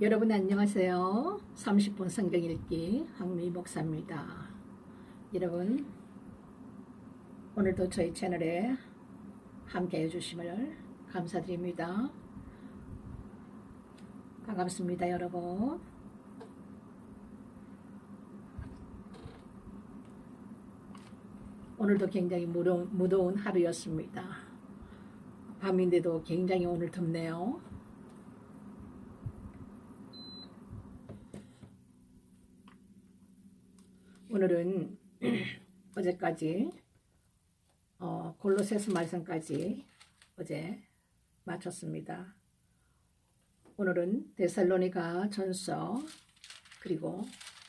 여러분 안녕하세요. 30분 성경 읽기 황미 목사입니다. 여러분 오늘도 저희 채널에 함께 해주심을 감사드립니다. 반갑습니다 여러분. 오늘도 굉장히 무더운 하루였습니다. 밤인데도 굉장히 오늘 덥네요. 오늘은 어제까지 골로새서 말씀까지 어제 마쳤습니다. 오늘은 데살로니가 전서 그리고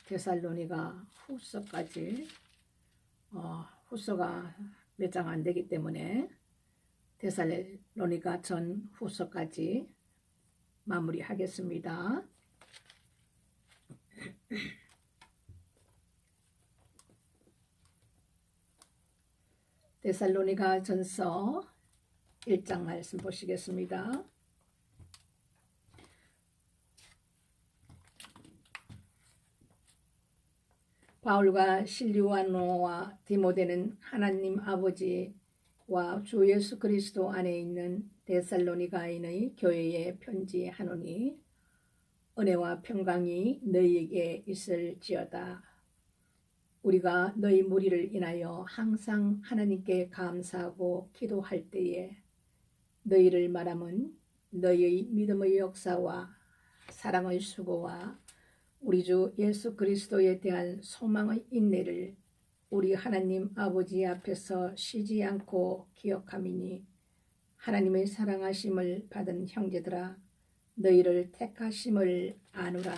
데살로니가 후서까지 후서가 몇 장 안 되기 때문에 데살로니가 전 후서까지 마무리하겠습니다. 데살로니가 전서 1장 말씀 보시겠습니다. 바울과 실리와노와 디모데는 하나님 아버지와 주 예수 그리스도 안에 있는 데살로니가인의 교회에 편지하노니 은혜와 평강이 너희에게 있을지어다. 우리가 너희 무리를 인하여 항상 하나님께 감사하고 기도할 때에 너희를 말함은 너희의 믿음의 역사와 사랑의 수고와 우리 주 예수 그리스도에 대한 소망의 인내를 우리 하나님 아버지 앞에서 쉬지 않고 기억함이니 하나님의 사랑하심을 받은 형제들아 너희를 택하심을 아노라.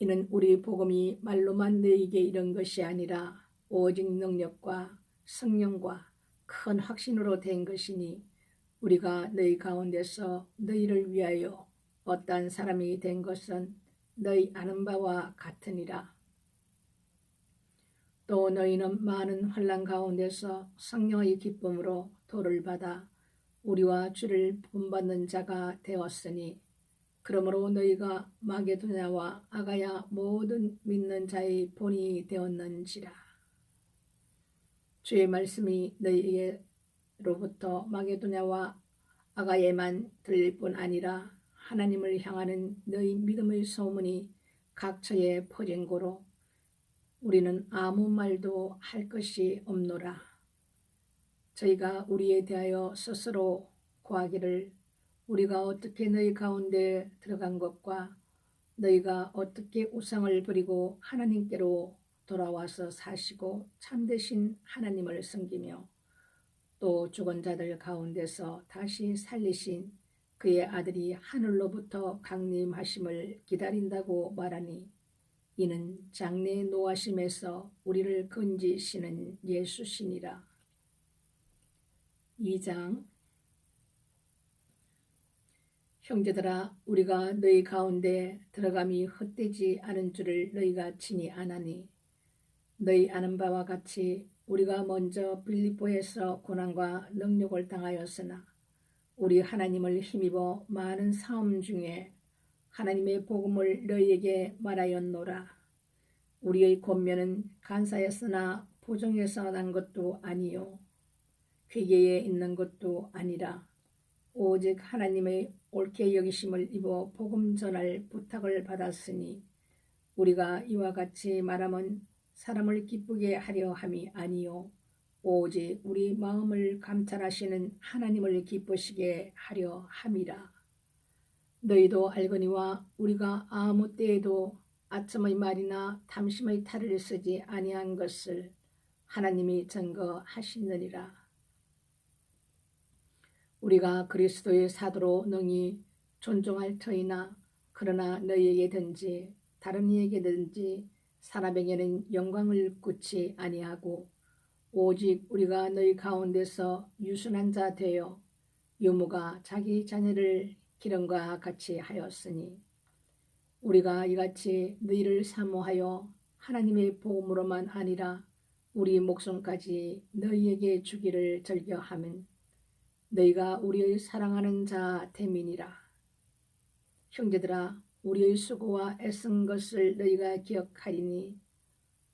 이는 우리 복음이 말로만 너희에게 이른 것이 아니라 오직 능력과 성령과 큰 확신으로 된 것이니 우리가 너희 가운데서 너희를 위하여 어떠한 사람이 된 것은 너희 아는 바와 같으니라. 또 너희는 많은 환난 가운데서 성령의 기쁨으로 도를 받아 우리와 주를 본받는 자가 되었으니 그러므로 너희가 마게도냐와 아가야 모든 믿는 자의 본이 되었는지라. 주의 말씀이 너희에게로부터 마게도냐와 아가야에만 들릴 뿐 아니라 하나님을 향하는 너희 믿음의 소문이 각처에 퍼진 고로 우리는 아무 말도 할 것이 없노라. 저희가 우리에 대하여 스스로 고하기를 우리가 어떻게 너희 가운데 들어간 것과 너희가 어떻게 우상을 버리고 하나님께로 돌아와서 사시고 참되신 하나님을 섬기며 또 죽은 자들 가운데서 다시 살리신 그의 아들이 하늘로부터 강림하심을 기다린다고 말하니 이는 장래 노하심에서 우리를 건지시는 예수시니라. 2장 형제들아 우리가 너희 가운데 들어감이 헛되지 않은 줄을 너희가 친히 아나니 너희 아는 바와 같이 우리가 먼저 빌립보에서 고난과 능욕을 당하였으나 우리 하나님을 힘입어 많은 싸움 중에 하나님의 복음을 너희에게 말하였노라. 우리의 권면은 간사였으나 부정에서 난 것도 아니요 회개에 있는 것도 아니라 오직 하나님의 옳게 여기심을 입어 복음 전할 부탁을 받았으니 우리가 이와 같이 말함은 사람을 기쁘게 하려 함이 아니요 오직 우리 마음을 감찰하시는 하나님을 기쁘시게 하려 함이라. 너희도 알거니와 우리가 아무 때에도 아첨의 말이나 탐심의 탈을 쓰지 아니한 것을 하나님이 증거하시느니라. 우리가 그리스도의 사도로 능히 존중할 터이나 그러나 너희에게든지 다른 이에게든지 사람에게는 영광을 굳이 아니하고 오직 우리가 너희 가운데서 유순한 자 되어 유무가 자기 자녀를 기름과 같이 하였으니 우리가 이같이 너희를 사모하여 하나님의 복음으로만 아니라 우리 목숨까지 너희에게 주기를 즐겨하면 너희가 우리의 사랑하는 자 됨이니라. 형제들아, 우리의 수고와 애쓴 것을 너희가 기억하리니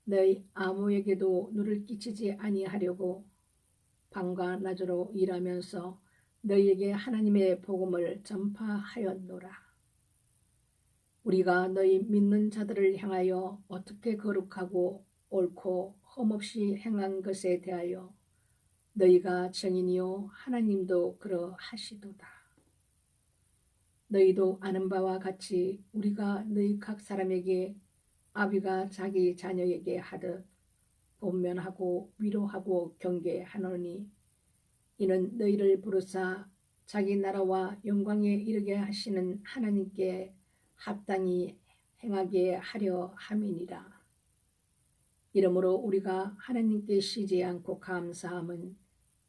너희 아무에게도 누를 끼치지 아니하려고 밤과 낮으로 일하면서 너희에게 하나님의 복음을 전파하였노라. 우리가 너희 믿는 자들을 향하여 어떻게 거룩하고 옳고 흠없이 행한 것에 대하여 너희가 증인이요 하나님도 그러하시도다. 너희도 아는 바와 같이 우리가 너희 각 사람에게 아비가 자기 자녀에게 하듯 권면하고 위로하고 경계하노니 이는 너희를 부르사 자기 나라와 영광에 이르게 하시는 하나님께 합당히 행하게 하려 함이니라. 이러므로 우리가 하나님께 쉬지 않고 감사함은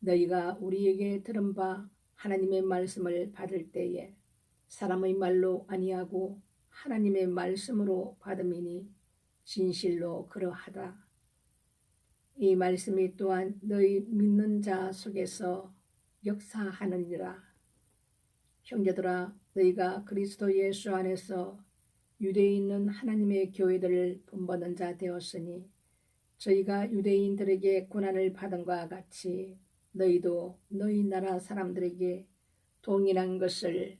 너희가 우리에게 들은 바 하나님의 말씀을 받을 때에 사람의 말로 아니하고 하나님의 말씀으로 받음이니 진실로 그러하다. 이 말씀이 또한 너희 믿는 자 속에서 역사하느니라. 형제들아, 너희가 그리스도 예수 안에서 유대에 있는 하나님의 교회들을 본받는 자 되었으니 저희가 유대인들에게 고난을 받은 것과 같이 너희도 너희 나라 사람들에게 동일한 것을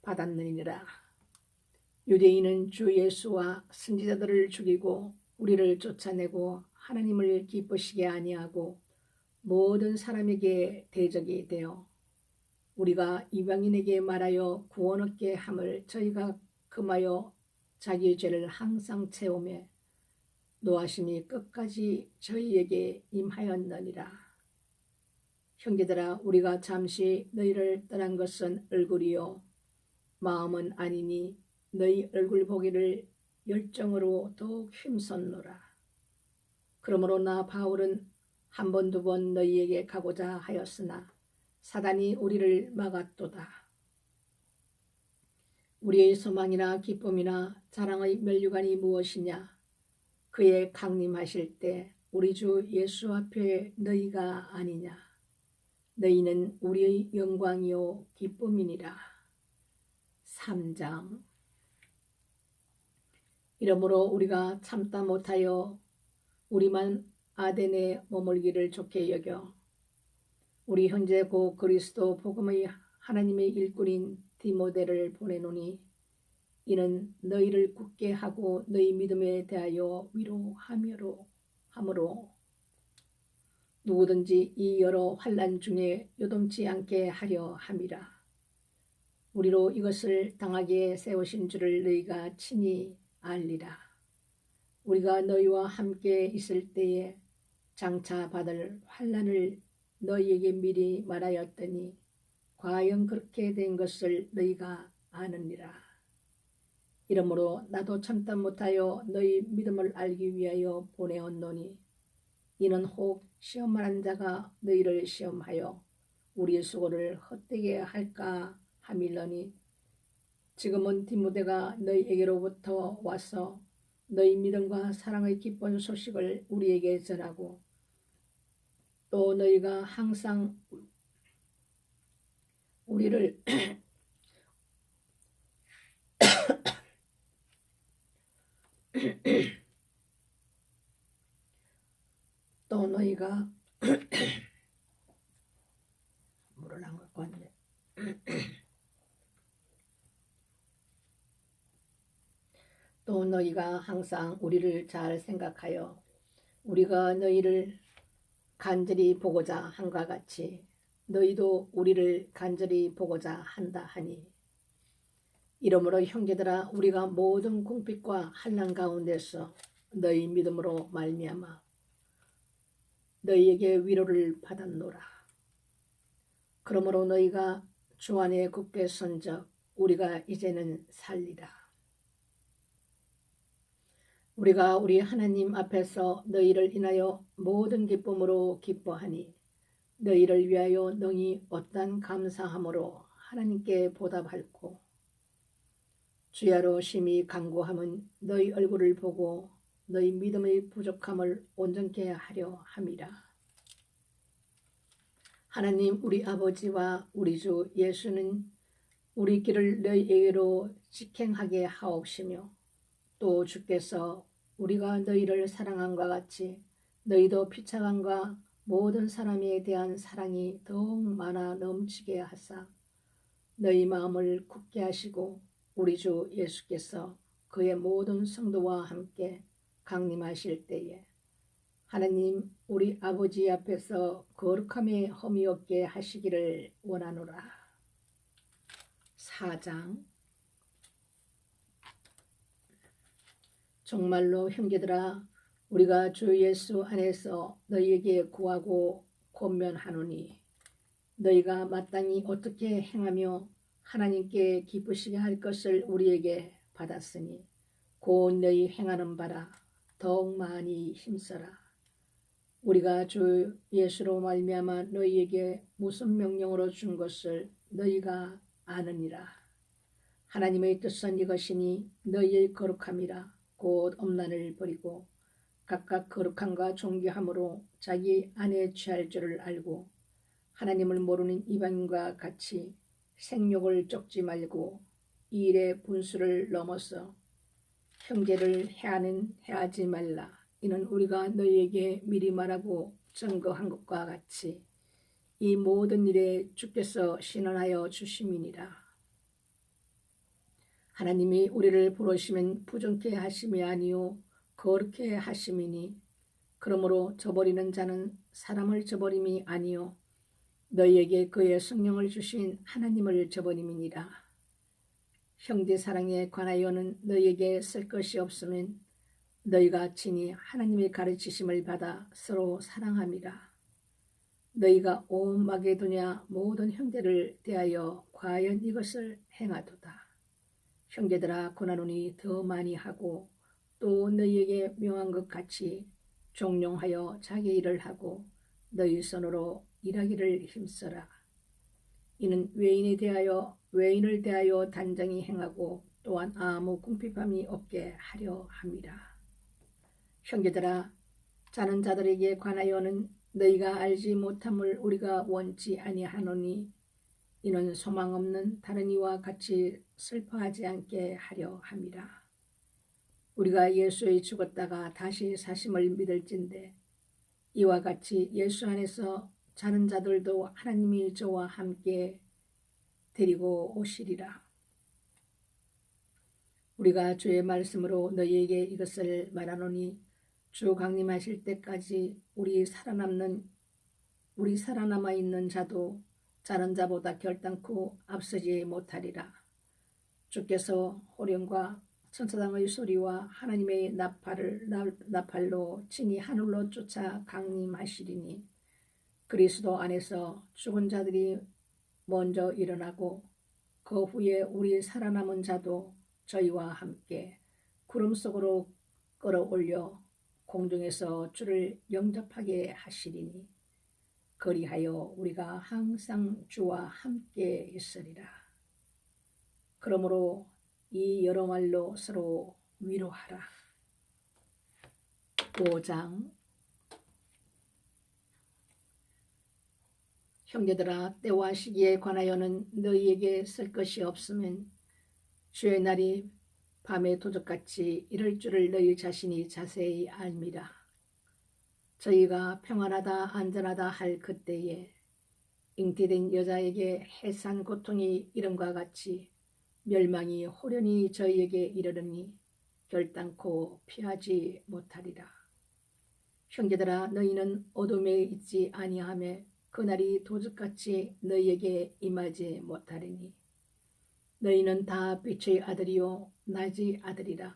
받았느니라. 유대인은 주 예수와 선지자들을 죽이고 우리를 쫓아내고 하나님을 기쁘시게 아니하고 모든 사람에게 대적이 되어 우리가 이방인에게 말하여 구원 얻게 함을 저희가 금하여 자기의 죄를 항상 채우며 노하심이 끝까지 저희에게 임하였느니라. 형제들아, 우리가 잠시 너희를 떠난 것은 얼굴이요 마음은 아니니 너희 얼굴 보기를 열정으로 더욱 힘썼노라. 그러므로 나 바울은 한 번 두 번 너희에게 가고자 하였으나 사단이 우리를 막았도다. 우리의 소망이나 기쁨이나 자랑의 면류관이 무엇이냐? 그의 강림하실 때 우리 주 예수 앞에 너희가 아니냐? 너희는 우리의 영광이요 기쁨이니라. 3장. 이러므로 우리가 참다 못하여 우리만 아덴에 머물기를 좋게 여겨 우리 현재 고 그리스도 복음의 하나님의 일꾼인 디모데를 보내노니 이는 너희를 굳게 하고 너희 믿음에 대하여 위로하므로 누구든지 이 여러 환난 중에 요동치 않게 하려 함이라. 우리로 이것을 당하게 세우신 줄을 너희가 친히 알리라. 우리가 너희와 함께 있을 때에 장차 받을 환난을 너희에게 미리 말하였더니 과연 그렇게 된 것을 너희가 아느니라. 이러므로 나도 참다 못하여 너희 믿음을 알기 위하여 보내었노니 이는 혹 시험하는 자가 너희를 시험하여 우리의 수고를 헛되게 할까 함이러니 지금은 디모데가 너희에게로부터 와서 너희 믿음과 사랑의 기쁜 소식을 우리에게 전하고 또 너희가 항상 우리를 또 너희가 물을 안 갖고 왔네. 또 너희가 항상 우리를 잘 생각하여 우리가 너희를 간절히 보고자 한과 같이 너희도 우리를 간절히 보고자 한다 하니 이러므로 형제들아 우리가 모든 궁핍과 환난 가운데서 너희 믿음으로 말미암아 너희에게 위로를 받았노라. 그러므로 너희가 주 안에 굳게 선적 우리가 이제는 살리라. 우리가 우리 하나님 앞에서 너희를 인하여 모든 기쁨으로 기뻐하니 너희를 위하여 능히 어떠한 감사함으로 하나님께 보답할고 주야로 심히 간구함은 너희 얼굴을 보고 너희 믿음의 부족함을 온전케 하려 함이라. 하나님 우리 아버지와 우리 주 예수는 우리 길을 너희에게로 직행하게 하옵시며 또 주께서 우리가 너희를 사랑함과 같이 너희도 피차간과 모든 사람에 대한 사랑이 더욱 많아 넘치게 하사 너희 마음을 굳게 하시고 우리 주 예수께서 그의 모든 성도와 함께 강림하실 때에 하나님 우리 아버지 앞에서 거룩함에 흠이 없게 하시기를 원하노라. 4장. 정말로 형제들아 우리가 주 예수 안에서 너희에게 구하고 권면하노니 너희가 마땅히 어떻게 행하며 하나님께 기쁘시게 할 것을 우리에게 받았으니 곧 너희 행하는 바라 더욱 많이 힘써라. 우리가 주 예수로 말미암아 너희에게 무슨 명령으로 준 것을 너희가 아느니라. 하나님의 뜻은 이것이니 너희의 거룩함이라. 곧 엄란을 버리고 각각 거룩함과 존귀함으로 자기 안에 취할 줄을 알고 하나님을 모르는 이방인과 같이 생욕을 쫓지 말고 이 일의 분수를 넘어서 형제를 해하지 말라. 이는 우리가 너희에게 미리 말하고 증거한 것과 같이 이 모든 일에 주께서 신원하여 주심이니라. 하나님이 우리를 부르시면 부정케 하심이 아니요 거룩케 하심이니 그러므로 저버리는 자는 사람을 저버림이 아니요 너희에게 그의 성령을 주신 하나님을 저버림이니라. 형제 사랑에 관하여는 너희에게 쓸 것이 없으면 너희가 친히 하나님의 가르치심을 받아 서로 사랑함이라. 너희가 온 마게도냐 모든 형제를 대하여 과연 이것을 행하도다. 형제들아 고난하노니 더 많이 하고 또 너희에게 명한 것 같이 종용하여 자기 일을 하고 너희 손으로 일하기를 힘써라. 이는 외인을 대하여 단정히 행하고 또한 아무 궁핍함이 없게 하려 함이라. 형제들아 자는 자들에게 관하여는 너희가 알지 못함을 우리가 원치 아니하노니 이는 소망 없는 다른 이와 같이 슬퍼하지 않게 하려 함이라. 우리가 예수에 죽었다가 다시 사심을 믿을진대 이와 같이 예수 안에서 자는 자들도 하나님이 저와 함께 데리고 오시리라. 우리가 주의 말씀으로 너희에게 이것을 말하노니 주 강림하실 때까지 우리 살아남아 있는 자도 자는 자보다 결단코 앞서지 못하리라. 주께서 호령과 천사장의 소리와 하나님의 나팔로 친히 하늘로 쫓아 강림하시리니 그리스도 안에서 죽은 자들이 먼저 일어나고 그 후에 우리 살아남은 자도 저희와 함께 구름 속으로 끌어올려 공중에서 주를 영접하게 하시리니 그리하여 우리가 항상 주와 함께 있으리라. 그러므로 이 여러 말로 서로 위로하라. 5장. 형제들아 때와 시기에 관하여는 너희에게 쓸 것이 없으면 주의 날이 밤의 도적같이 이럴 줄을 너희 자신이 자세히 알미라. 저희가 평안하다 안전하다 할 그때에 잉태된 여자에게 해산 고통이 이름과 같이 멸망이 호련히 저희에게 이르르니 결단코 피하지 못하리라. 형제들아 너희는 어둠에 있지 아니하매 그날이 도적같이 너희에게 임하지 못하리니 너희는 다 빛의 아들이요 낮의 아들이라.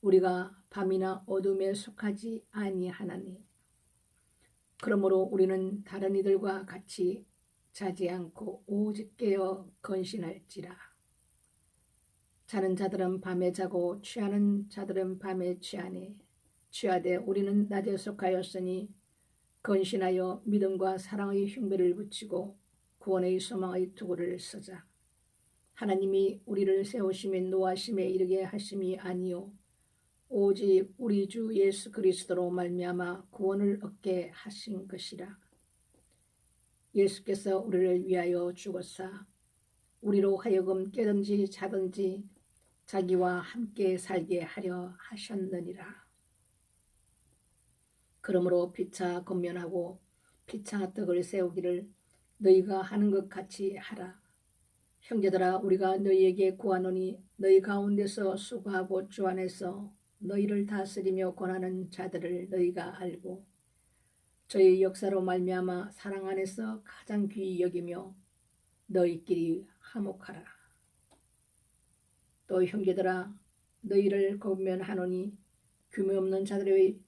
우리가 밤이나 어둠에 속하지 아니하나니 그러므로 우리는 다른 이들과 같이 자지 않고 오직 깨어 건신할지라. 자는 자들은 밤에 자고 취하는 자들은 밤에 취하되 우리는 낮에 속하였으니 건신하여 믿음과 사랑의 흉배를 붙이고 구원의 소망의 투구를 쓰자. 하나님이 우리를 세우심에 노하심에 이르게 하심이 아니요 오직 우리 주 예수 그리스도로 말미암아 구원을 얻게 하신 것이라. 예수께서 우리를 위하여 죽었사 우리로 하여금 깨든지 자든지 자기와 함께 살게 하려 하셨느니라. 그러므로 피차 권면하고 피차 떡을 세우기를 너희가 하는 것 같이 하라. 형제들아 우리가 너희에게 구하노니 너희 가운데서 수고하고 주 안에서 너희를 다스리며 권하는 자들을 너희가 알고 저희 역사로 말미암아 사랑 안에서 가장 귀히 여기며 너희끼리 화목하라. 또 형제들아 너희를 권면하노니 규모 없는 자들을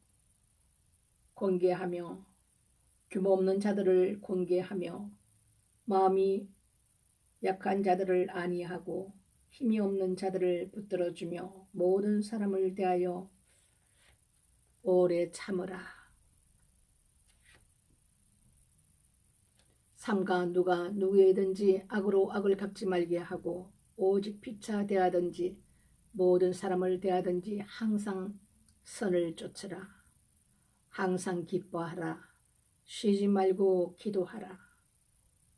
공개하며 마음이 약한 자들을 안위하고 힘이 없는 자들을 붙들어주며 모든 사람을 대하여 오래 참으라. 삼가 누가 누구에든지 악으로 악을 갚지 말게 하고 오직 피차 대하든지 모든 사람을 대하든지 항상 선을 쫓으라. 항상 기뻐하라. 쉬지 말고 기도하라.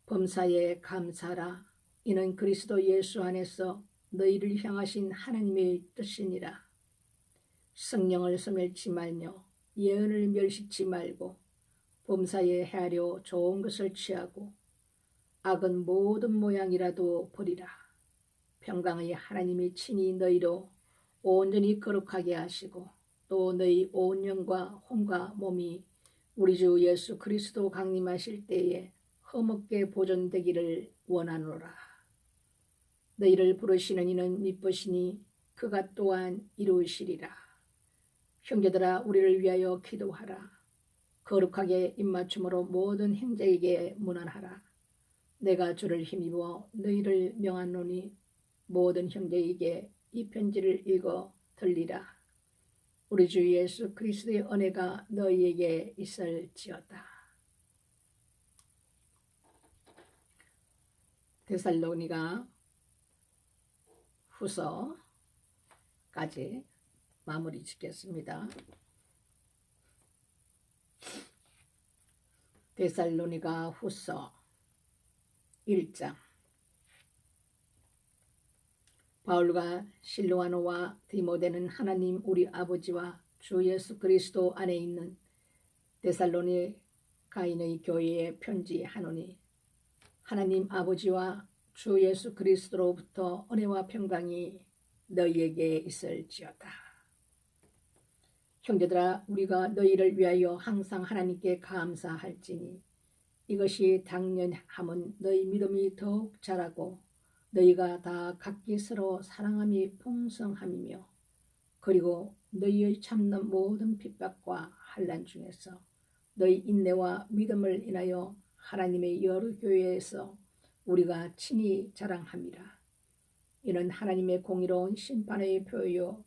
범사에 감사하라. 이는 그리스도 예수 안에서 너희를 향하신 하나님의 뜻이니라. 성령을 소멸치 말며 예언을 멸시치 말고 범사에 헤아려 좋은 것을 취하고 악은 모든 모양이라도 버리라. 평강의 하나님이 친히 너희로 온전히 거룩하게 하시고 또 너희 온 영과 혼과 몸이 우리 주 예수 그리스도 강림하실 때에 흠없게 보존되기를 원하노라. 너희를 부르시는 이는 미쁘시니 그가 또한 이루시리라. 형제들아 우리를 위하여 기도하라. 거룩하게 입맞춤으로 모든 형제에게 문안하라. 내가 주를 힘입어 너희를 명하노니 모든 형제에게 이 편지를 읽어 들리라. 우리 주 예수 그리스도의 은혜가 너희에게 있을지어다. 데살로니가 후서까지 마무리 짓겠습니다. 데살로니가 후서 1장. 바울과 실로아노와 디모데는 하나님 우리 아버지와 주 예수 그리스도 안에 있는 데살로니가인의 교회에 편지하노니 하나님 아버지와 주 예수 그리스도로부터 은혜와 평강이 너희에게 있을지어다. 형제들아 우리가 너희를 위하여 항상 하나님께 감사할지니 이것이 당연함은 너희 믿음이 더욱 자라고 너희가 다 각기 서로 사랑함이 풍성함이며 그리고 너희의 참는 모든 핍박과 환난 중에서 너희 인내와 믿음을 인하여 하나님의 여러 교회에서 우리가 친히 자랑함이라. 이는 하나님의 공의로운 심판의 표요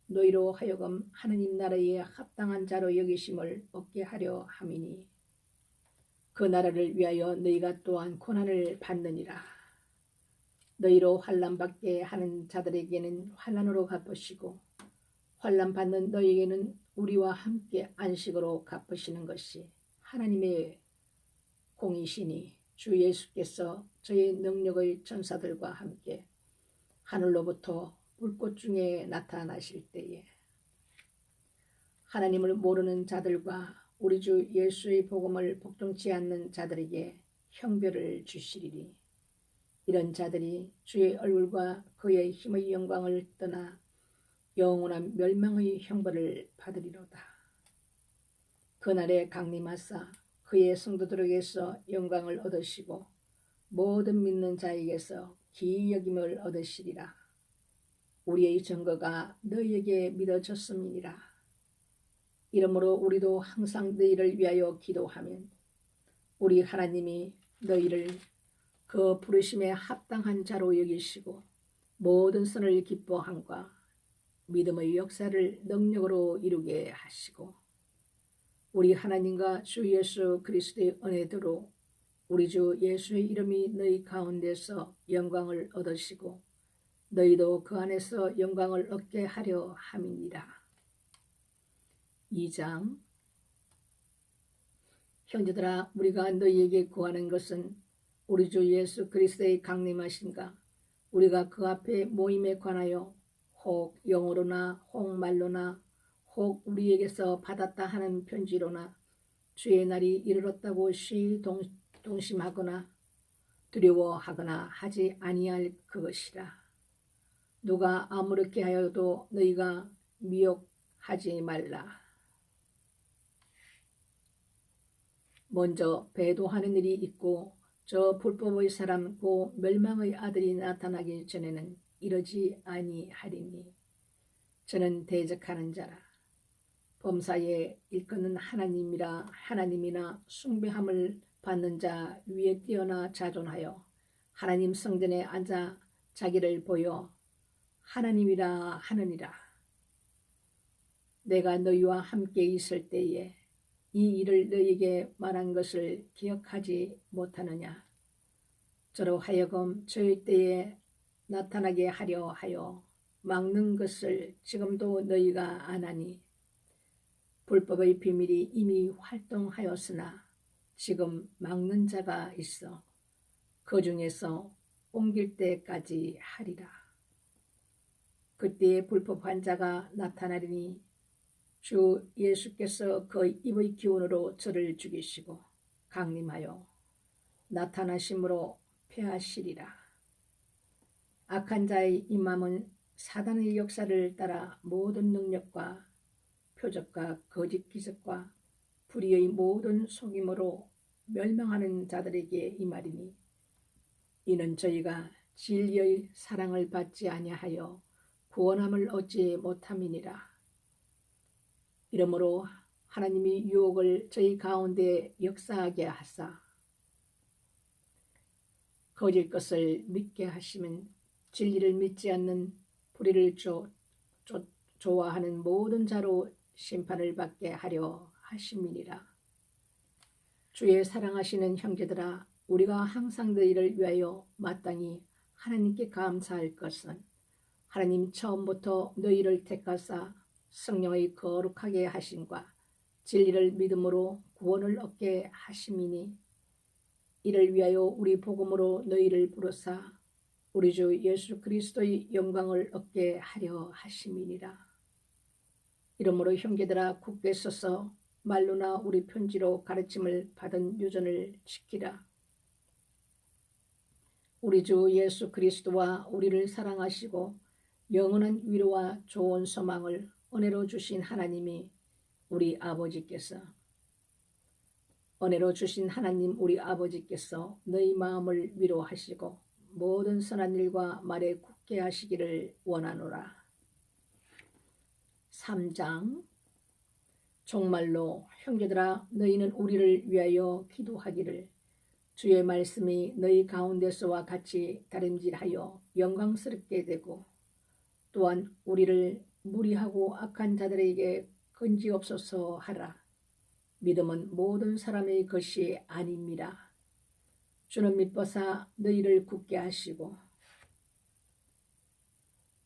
너희로 하여금 하느님 나라에 합당한 자로 여기심을 얻게 하려 함이니 그 나라를 위하여 너희가 또한 고난을 받느니라. 너희로 환난 받게 하는 자들에게는 환난으로 갚으시고 환난 받는 너희에게는 우리와 함께 안식으로 갚으시는 것이 하나님의 공이시니 주 예수께서 저의 능력의 전사들과 함께 하늘로부터 불꽃 중에 나타나실 때에 하나님을 모르는 자들과 우리 주 예수의 복음을 복종치 않는 자들에게 형벌을 주시리니 이런 자들이 주의 얼굴과 그의 힘의 영광을 떠나 영원한 멸망의 형벌을 받으리로다. 그날에 강림하사 그의 성도들에게서 영광을 얻으시고 모든 믿는 자에게서 기이 여김을 얻으시리라. 우리의 증거가 너희에게 믿어졌음이니라. 이러므로 우리도 항상 너희를 위하여 기도하면 우리 하나님이 너희를 그 부르심에 합당한 자로 여기시고 모든 선을 기뻐함과 믿음의 역사를 능력으로 이루게 하시고 우리 하나님과 주 예수 그리스도의 은혜대로 우리 주 예수의 이름이 너희 가운데서 영광을 얻으시고 너희도 그 안에서 영광을 얻게 하려 함이니라. 2장 형제들아 우리가 너희에게 구하는 것은 우리 주 예수 그리스도의 강림하심과 우리가 그 앞에 모임에 관하여 혹 영어로나 혹 말로나 혹 우리에게서 받았다 하는 편지로나 주의 날이 이르렀다고 동심하거나 두려워하거나 하지 아니할 그것이라. 누가 아무렇게 하여도 너희가 미혹하지 말라. 먼저 배도하는 일이 있고 저 불법의 사람 고 멸망의 아들이 나타나기 전에는 이러지 아니하리니 저는 대적하는 자라. 범사에 일컫는 하나님이나 숭배함을 받는 자 위에 뛰어나 자존하여 하나님 성전에 앉아 자기를 보여 하나님이라 하느니라. 내가 너희와 함께 있을 때에 이 일을 너희에게 말한 것을 기억하지 못하느냐. 저로 하여금 저희 때에 나타나게 하려 하여 막는 것을 지금도 너희가 아나니 불법의 비밀이 이미 활동하였으나 지금 막는 자가 있어 그 중에서 옮길 때까지 하리라. 그때에 불법한 자가 나타나리니 주 예수께서 그 입의 기운으로 저를 죽이시고 강림하여 나타나심으로 패하시리라. 악한 자의 임함은 사단의 역사를 따라 모든 능력과 표적과 거짓 기적과 불의의 모든 속임으로 멸망하는 자들에게 임하리니 이는 저희가 진리의 사랑을 받지 아니하여 구원함을 얻지 못함이니라. 이러므로 하나님이 유혹을 저희 가운데 역사하게 하사 거짓 것을 믿게 하시면 진리를 믿지 않는 불의를 좋아하는 모든 자로 심판을 받게 하려 하심이니라. 주의 사랑하시는 형제들아 우리가 항상 너희를 위하여 마땅히 하나님께 감사할 것은 하나님 처음부터 너희를 택하사 성령의 거룩하게 하심과 진리를 믿음으로 구원을 얻게 하심이니 이를 위하여 우리 복음으로 너희를 부르사 우리 주 예수 그리스도의 영광을 얻게 하려 하심이니라. 이러므로 형제들아 굳게 서서 말로나 우리 편지로 가르침을 받은 유전을 지키라. 우리 주 예수 그리스도와 우리를 사랑하시고 영원한 위로와 좋은 소망을 은혜로 주신 하나님 우리 아버지께서 너희 마음을 위로하시고 모든 선한 일과 말에 굳게 하시기를 원하노라. 3장 정말로 형제들아 너희는 우리를 위하여 기도하기를 주의 말씀이 너희 가운데서와 같이 다름질하여 영광스럽게 되고 또한 우리를 무리하고 악한 자들에게 건지옵소서 하라. 믿음은 모든 사람의 것이 아닙니다. 주는 믿보사 너희를 굳게 하시고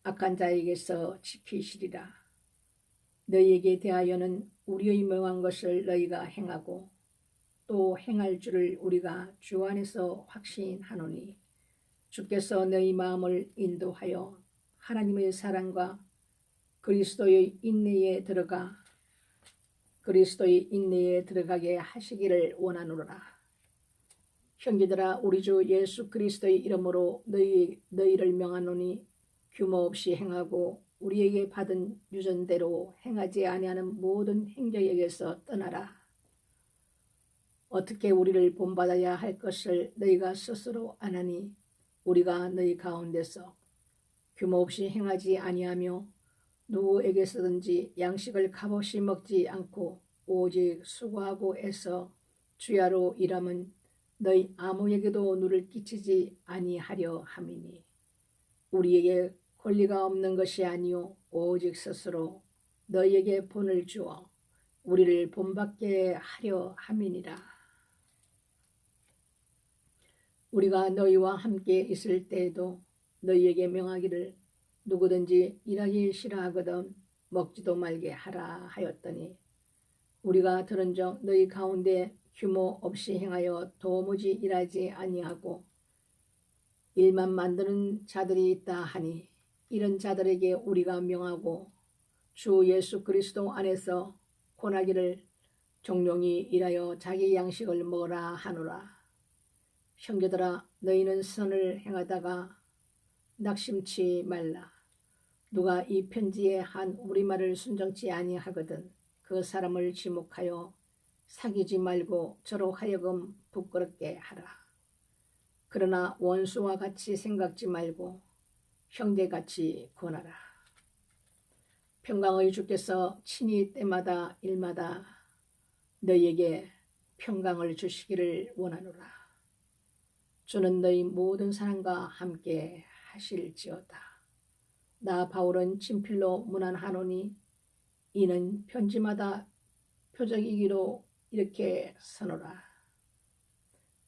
악한 자에게서 지키시리라. 너희에게 대하여는 우리의 명한 것을 너희가 행하고 또 행할 줄을 우리가 주 안에서 확신하노니 주께서 너희 마음을 인도하여 하나님의 사랑과 그리스도의 인내에 들어가게 하시기를 원하노라. 형제들아 우리 주 예수 그리스도의 이름으로 너희를 명하노니 규모 없이 행하고 우리에게 받은 유전대로 행하지 아니하는 모든 행적에게서 떠나라. 어떻게 우리를 본받아야 할 것을 너희가 스스로 아나니 우리가 너희 가운데서 규모 없이 행하지 아니하며 누구에게서든지 양식을 값없이 먹지 않고 오직 수고하고 애써 주야로 일함은 너희 아무에게도 누를 끼치지 아니하려 함이니 우리에게 권리가 없는 것이 아니요 오직 스스로 너희에게 본을 주어 우리를 본받게 하려 함이니라. 우리가 너희와 함께 있을 때에도 너희에게 명하기를 누구든지 일하기 싫어하거든 먹지도 말게 하라 하였더니 우리가 들은즉 너희 가운데 규모 없이 행하여 도무지 일하지 아니하고 일만 만드는 자들이 있다 하니 이런 자들에게 우리가 명하고 주 예수 그리스도 안에서 권하기를 종용이 일하여 자기 양식을 먹으라 하노라. 형제들아 너희는 선을 행하다가 낙심치 말라. 누가 이 편지에 한 우리말을 순정치 아니하거든 그 사람을 지목하여 사귀지 말고 저로 하여금 부끄럽게 하라. 그러나 원수와 같이 생각지 말고 형제같이 권하라. 평강의 주께서 친히 때마다 일마다 너희에게 평강을 주시기를 원하노라. 주는 너희 모든 사람과 함께 하실지어다. 나 바울은 친필로 문안하노니 이는 편지마다 표적이기로 이렇게 서노라.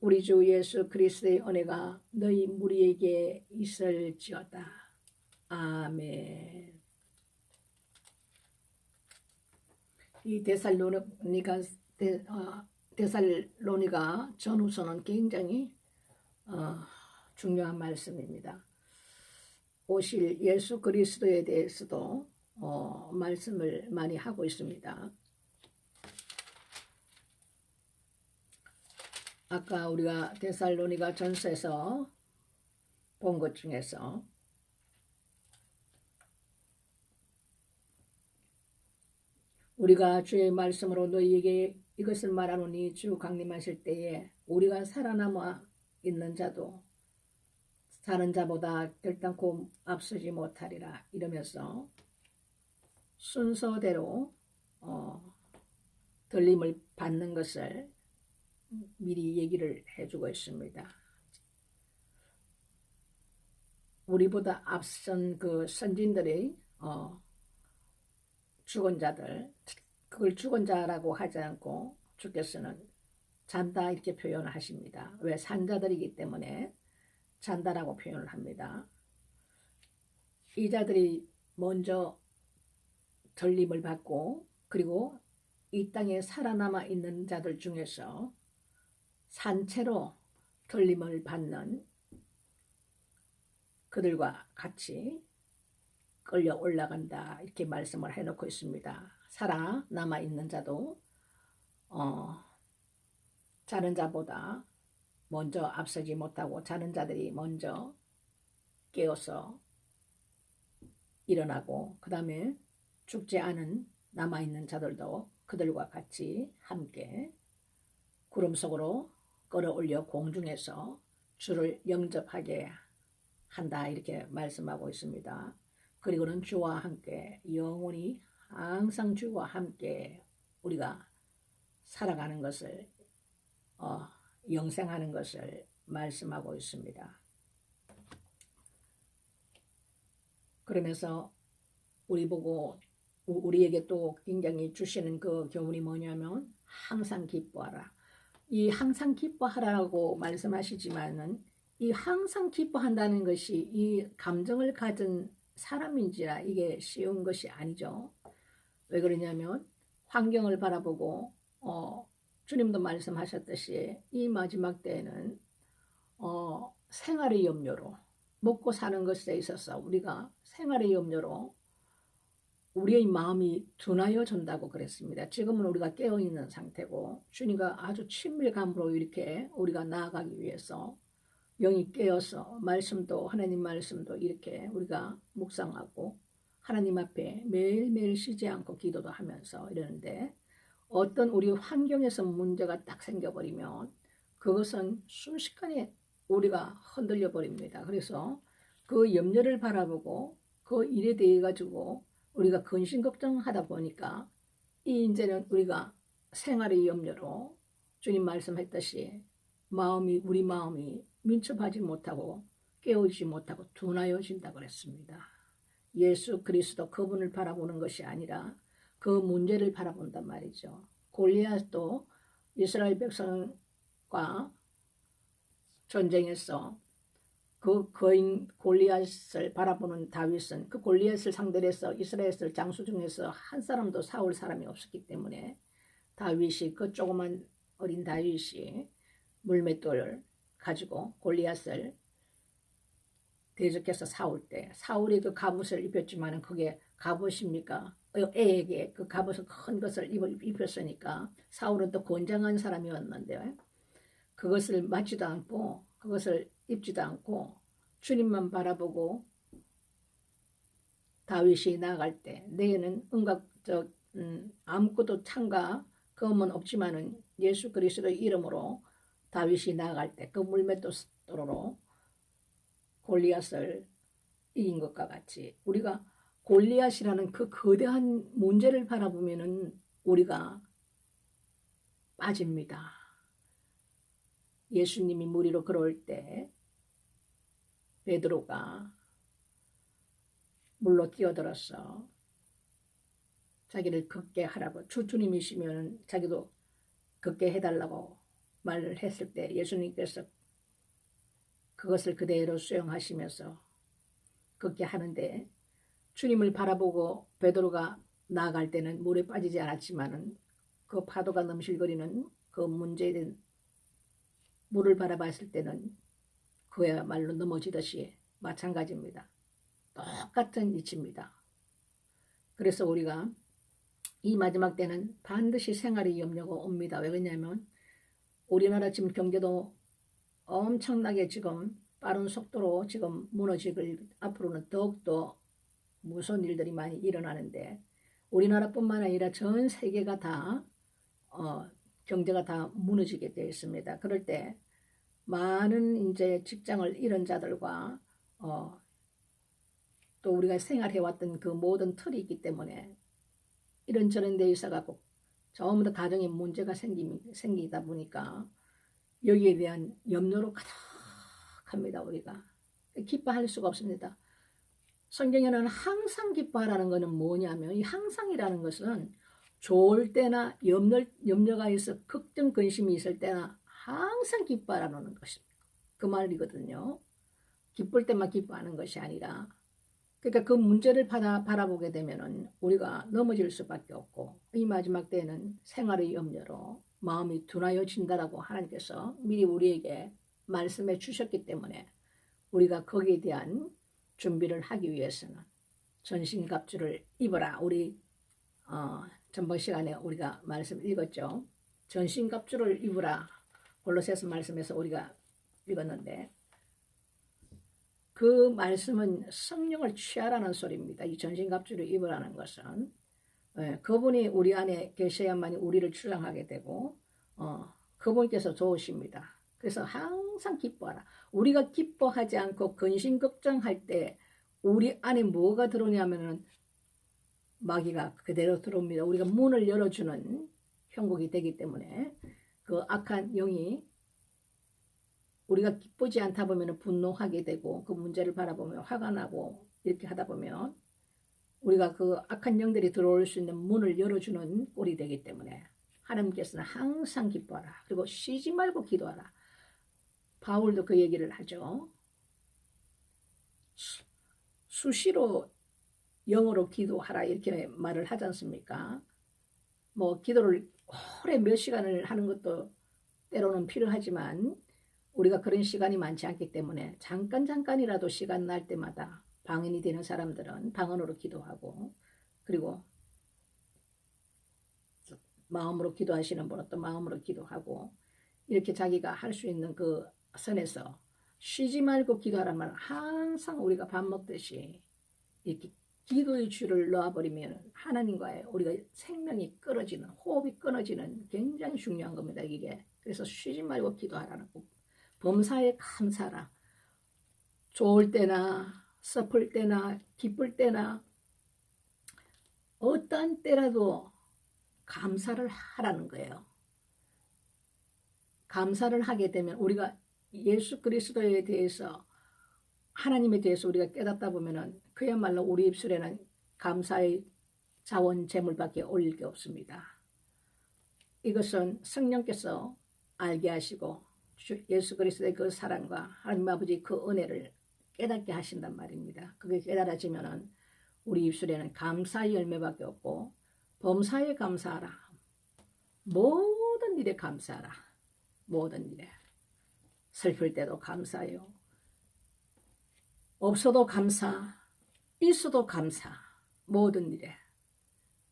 우리 주 예수 그리스도의 은혜가 너희 무리에게 있을지어다. 아멘. 이 데살로니가 전후서는 굉장히 중요한 말씀입니다. 오실 예수 그리스도에 대해서도 말씀을 많이 하고 있습니다. 아까 우리가 데살로니가 전서에서 본 것 중에서 우리가 주의 말씀으로 너희에게 이것을 말하노니 주 강림하실 때에 우리가 살아남아 있는 자도 사는 자보다 결단코 앞서지 못하리라 이러면서 순서대로 들림을 받는 것을 미리 얘기를 해주고 있습니다. 우리보다 앞선 그 선진들의 죽은 자들, 그걸 죽은 자라고 하지 않고 주께서는 잔다 이렇게 표현을 하십니다. 왜? 산자들이기 때문에 잔다라고 표현을 합니다. 이 자들이 먼저 전림을 받고 그리고 이 땅에 살아남아 있는 자들 중에서 산채로 전림을 받는 그들과 같이 끌려 올라간다 이렇게 말씀을 해놓고 있습니다. 살아남아 있는 자도 자는 자보다 먼저 앞서지 못하고 자는 자들이 먼저 깨어서 일어나고 그 다음에 죽지 않은 남아있는 자들도 그들과 같이 함께 구름 속으로 끌어올려 공중에서 주를 영접하게 한다 이렇게 말씀하고 있습니다. 그리고는 주와 함께 영원히 항상 주와 함께 우리가 살아가는 것을 영생하는 것을 말씀하고 있습니다. 그러면서 우리에게 또 굉장히 주시는 그 교훈이 뭐냐면 항상 기뻐하라. 이 항상 기뻐하라고 말씀하시지만은 이 항상 기뻐한다는 것이 이 감정을 가진 사람인지라 이게 쉬운 것이 아니죠. 왜 그러냐면 환경을 바라보고 주님도 말씀하셨듯이 이 마지막 때에는 생활의 염려로 먹고 사는 것에 있어서 우리가 생활의 염려로 우리의 마음이 둔하여진다고 그랬습니다. 지금은 우리가 깨어있는 상태고 주님과 아주 친밀감으로 이렇게 우리가 나아가기 위해서 영이 깨어서 말씀도 하나님 말씀도 이렇게 우리가 묵상하고 하나님 앞에 매일매일 쉬지 않고 기도도 하면서 이러는데 어떤 우리 환경에서 문제가 딱 생겨버리면 그것은 순식간에 우리가 흔들려 버립니다. 그래서 그 염려를 바라보고 그 일에 대해 가지고 우리가 근심 걱정하다 보니까 이제는 우리가 생활의 염려로 주님 말씀했듯이 우리 마음이 민첩하지 못하고 깨어있지 못하고 둔하여진다 그랬습니다. 예수 그리스도 그분을 바라보는 것이 아니라 그 문제를 바라본단 말이죠. 골리앗도 이스라엘 백성과 전쟁에서 그 거인 골리앗을 바라보는 다윗은 그 골리앗을 상대로 해서 이스라엘 장수 중에서 한 사람도 싸울 사람이 없었기 때문에 다윗이 그 조그만 어린 다윗이 물맷돌을 가지고 골리앗을 대적해서 싸울 때 사울이 그 갑옷을 입혔지만 그게 갑옷입니까? 애에게 그 갑옷을 큰 것을 입혔으니까 사울은 또 건장한 사람이었는데 그것을 맞지도 않고 그것을 입지도 않고 주님만 바라보고 다윗이 나아갈 때 내게는 아무것도 창과 검은 없지만은 예수 그리스도의 이름으로 다윗이 나아갈 때 그 물맷돌로 골리앗을 이긴 것과 같이 우리가 골리앗이라는 그 거대한 문제를 바라보면은 우리가 빠집니다. 예수님이 무리로 걸어올 때 베드로가 물로 뛰어들어서 자기를 걷게 하라고 주님이시면 자기도 걷게 해달라고 말을 했을 때 예수님께서 그것을 그대로 수용하시면서 걷게 하는데 주님을 바라보고 베드로가 나아갈 때는 물에 빠지지 않았지만은 그 파도가 넘실거리는 그 문제에 대한 물을 바라봤을 때는 그야말로 넘어지듯이 마찬가지입니다. 똑같은 이치입니다. 그래서 우리가 이 마지막 때는 반드시 생활의 염려가 옵니다. 왜 그러냐면 우리나라 지금 경제도 엄청나게 지금 빠른 속도로 지금 무너지길 앞으로는 더욱더 무서운 일들이 많이 일어나는데 우리나라뿐만 아니라 전 세계가 다 경제가 다 무너지게 되어 있습니다. 그럴 때 많은 이제 직장을 잃은 자들과 또 우리가 생활해왔던 그 모든 틀이 있기 때문에 이런저런 데 있어갖고 전부 다 가정에 문제가 생기다 보니까 여기에 대한 염려로 가득합니다. 우리가 기뻐할 수가 없습니다. 성경에는 항상 기뻐하라는 것은 뭐냐면 이 항상이라는 것은 좋을 때나 염려가 있어 걱정 근심이 있을 때나 항상 기뻐하라는 것입니다. 그 말이거든요. 기쁠 때만 기뻐하는 것이 아니라 그러니까 그 문제를 바라보게 되면은 우리가 넘어질 수밖에 없고 이 마지막 때에는 생활의 염려로 마음이 둔하여진다라고 하나님께서 미리 우리에게 말씀해 주셨기 때문에 우리가 거기에 대한 준비를 하기 위해서는 전신갑주를 입어라. 우리 전번 시간에 우리가 말씀 읽었죠. 전신갑주를 입으라. 골로새서 말씀에서 우리가 읽었는데 그 말씀은 성령을 취하라는 소리입니다. 이 전신갑주를 입으라는 것은 그분이 우리 안에 계셔야만이 우리를 출장하게 되고 그분께서 도우십니다. 그래서 항상 기뻐하라. 우리가 기뻐하지 않고 근심 걱정할 때 우리 안에 뭐가 들어오냐면은 마귀가 그대로 들어옵니다. 우리가 문을 열어주는 형국이 되기 때문에 그 악한 영이 우리가 기쁘지 않다 보면 분노하게 되고 그 문제를 바라보면 화가 나고 이렇게 하다 보면 우리가 그 악한 영들이 들어올 수 있는 문을 열어주는 꼴이 되기 때문에 하나님께서는 항상 기뻐하라. 그리고 쉬지 말고 기도하라. 바울도 그 얘기를 하죠. 수시로 영어로 기도하라 이렇게 말을 하지 않습니까? 뭐 기도를 오래 몇 시간을 하는 것도 때로는 필요하지만 우리가 그런 시간이 많지 않기 때문에 잠깐이라도 시간 날 때마다 방언이 되는 사람들은 방언으로 기도하고 그리고 마음으로 기도하시는 분은 또 마음으로 기도하고 이렇게 자기가 할 수 있는 그 선에서 쉬지 말고 기도하라는 말은 항상 우리가 밥 먹듯이 이렇게 기도의 줄을 놓아버리면 하나님과의 우리가 생명이 끊어지는 호흡이 끊어지는 굉장히 중요한 겁니다. 이게 그래서 쉬지 말고 기도하라는 거. 범사에 감사하라. 좋을 때나 슬플 때나 기쁠 때나 어떠한 때라도 감사를 하라는 거예요. 감사를 하게 되면 우리가 예수 그리스도에 대해서 하나님에 대해서 우리가 깨닫다 보면은 그야말로 우리 입술에는 감사의 자원 제물밖에 올릴 게 없습니다. 이것은 성령께서 알게 하시고 예수 그리스도의 그 사랑과 하나님 아버지 그 은혜를 깨닫게 하신단 말입니다. 그게 깨달아지면은 우리 입술에는 감사의 열매밖에 없고 범사에 감사하라. 모든 일에 감사하라. 모든 일에. 슬플 때도 감사해요. 없어도 감사, 있어도 감사, 모든 일에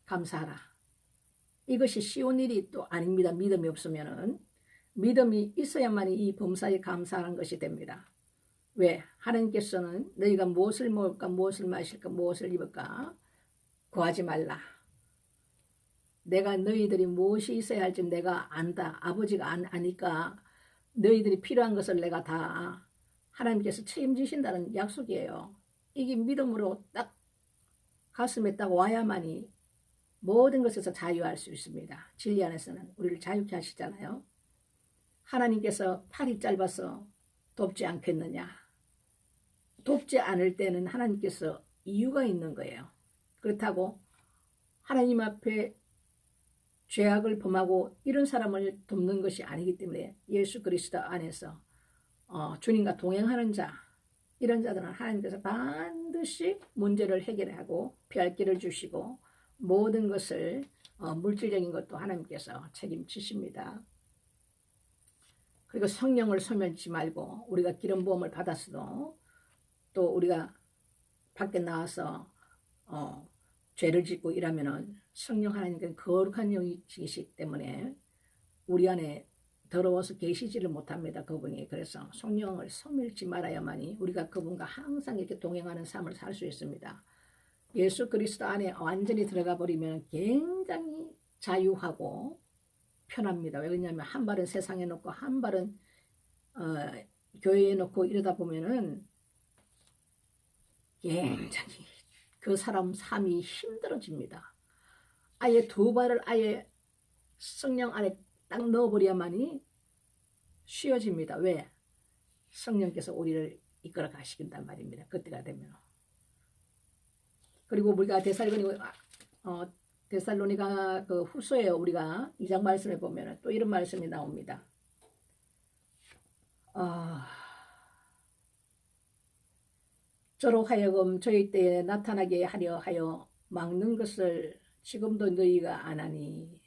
감사하라. 이것이 쉬운 일이 또 아닙니다. 믿음이 없으면은. 믿음이 있어야만이 이 범사에 감사하는 것이 됩니다. 왜? 하나님께서는 너희가 무엇을 먹을까, 무엇을 마실까, 무엇을 입을까 구하지 말라. 내가 너희들이 무엇이 있어야 할지 내가 안다. 아버지가 아니까 너희들이 필요한 것을 내가 다 하나님께서 책임지신다는 약속이에요. 이게 믿음으로 딱 가슴에 딱 와야만이 모든 것에서 자유할 수 있습니다. 진리 안에서는 우리를 자유케 하시잖아요. 하나님께서 팔이 짧아서 돕지 않겠느냐. 돕지 않을 때는 하나님께서 이유가 있는 거예요. 그렇다고 하나님 앞에 죄악을 범하고 이런 사람을 돕는 것이 아니기 때문에 예수 그리스도 안에서 주님과 동행하는 자, 이런 자들은 하나님께서 반드시 문제를 해결하고 피할 길을 주시고 모든 것을 물질적인 것도 하나님께서 책임지십니다. 그리고 성령을 소멸치 말고 우리가 기름 부음을 받았어도 또 우리가 밖에 나와서 죄를 짓고 이러면은 성령 하나님께서 거룩한 영이시기 때문에 우리 안에 더러워서 계시지를 못합니다. 그분이. 그래서 성령을 소멸치 말아야만이 우리가 그분과 항상 이렇게 동행하는 삶을 살 수 있습니다. 예수 그리스도 안에 완전히 들어가 버리면 굉장히 자유하고 편합니다. 왜냐하면 한 발은 세상에 놓고 한 발은 교회에 놓고 이러다 보면은 굉장히 그 사람 삶이 힘들어집니다. 아예 두 발을 아예 성령 안에 딱 넣어버려야만이 쉬어집니다. 왜? 성령께서 우리를 이끌어 가시긴단 말입니다. 그때가 되면. 그리고 우리가 데살로니가 그 후서에 우리가 2장 말씀에 보면 또 이런 말씀이 나옵니다. 저로 하여금 저희 때에 나타나게 하려 하여 막는 것을 지금도 너희가 안 하니.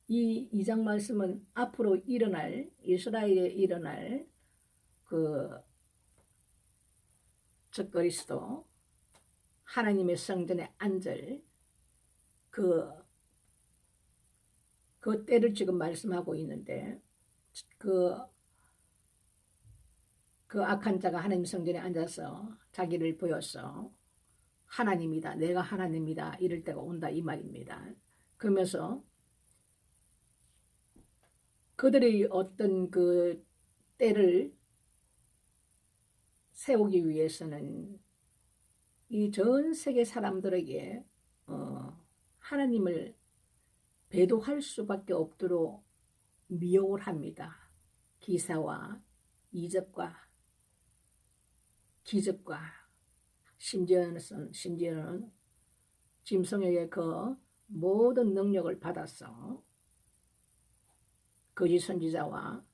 이 2장 말씀은 앞으로 일어날 이스라엘에 일어날 그 적그리스도 하나님의 성전에 앉을 그 때를 지금 말씀하고 있는데 그 악한 자가 하나님 성전에 앉아서 자기를 보여서 하나님이다, 내가 하나님이다 이럴 때가 온다 이 말입니다. 그러면서 그들의 어떤 그 때를 세우기 위해서는 이 전 세계 사람들에게 하나님을 배도할 수밖에 없도록 미혹을 합니다. 기사와 이적과 기적과 심지어는 짐승에게 그 모든 능력을 받아서 거짓 선지자와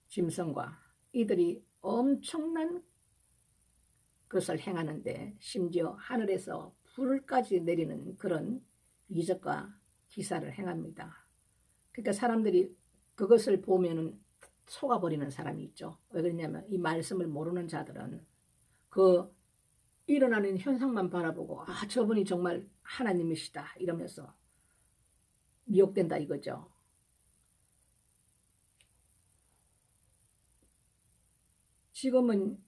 짐승과 이들이 엄청난 것을 행하는데 심지어 하늘에서 불까지 내리는 그런 이적과 기사를 행합니다. 그러니까 사람들이 그것을 보면은 속아버리는 사람이 있죠. 왜 그러냐면 이 말씀을 모르는 자들은 그 일어나는 현상만 바라보고 저분이 정말 하나님이시다 이러면서 미혹된다 이거죠. 지금은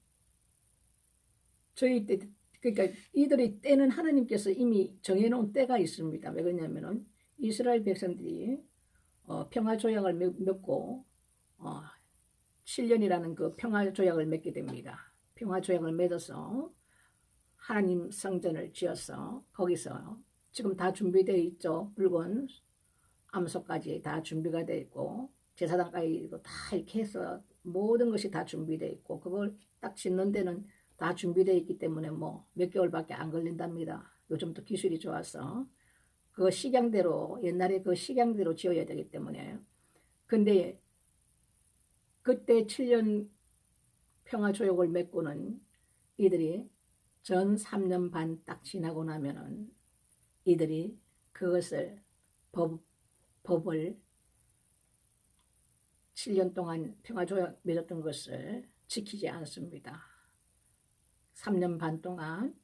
저희 때, 그러니까 이들의 때는 하나님께서 이미 정해놓은 때가 있습니다. 왜 그러냐면은 이스라엘 백성들이 평화조약을 맺고 7년이라는 그 평화조약을 맺게 됩니다. 평화조약을 맺어서 하나님 성전을 지어서 거기서 지금 다 준비되어 있죠. 붉은 암소까지 다 준비가 되어 있고 제사장까지 다 이렇게 해서 모든 것이 다 준비되어 있고 그걸 딱 짓는 데는 다 준비되어 있기 때문에 뭐 몇 개월밖에 안 걸린답니다. 요즘 또 기술이 좋아서 그 식양대로 옛날에 그 식양대로 지어야 되기 때문에 근데 그때 7년 평화조약을 맺고는 이들이 전 3년 반 딱 지나고 나면은 이들이 그것을 법을 7년 동안 평화조약 맺었던 것을 지키지 않습니다. 3년 반 동안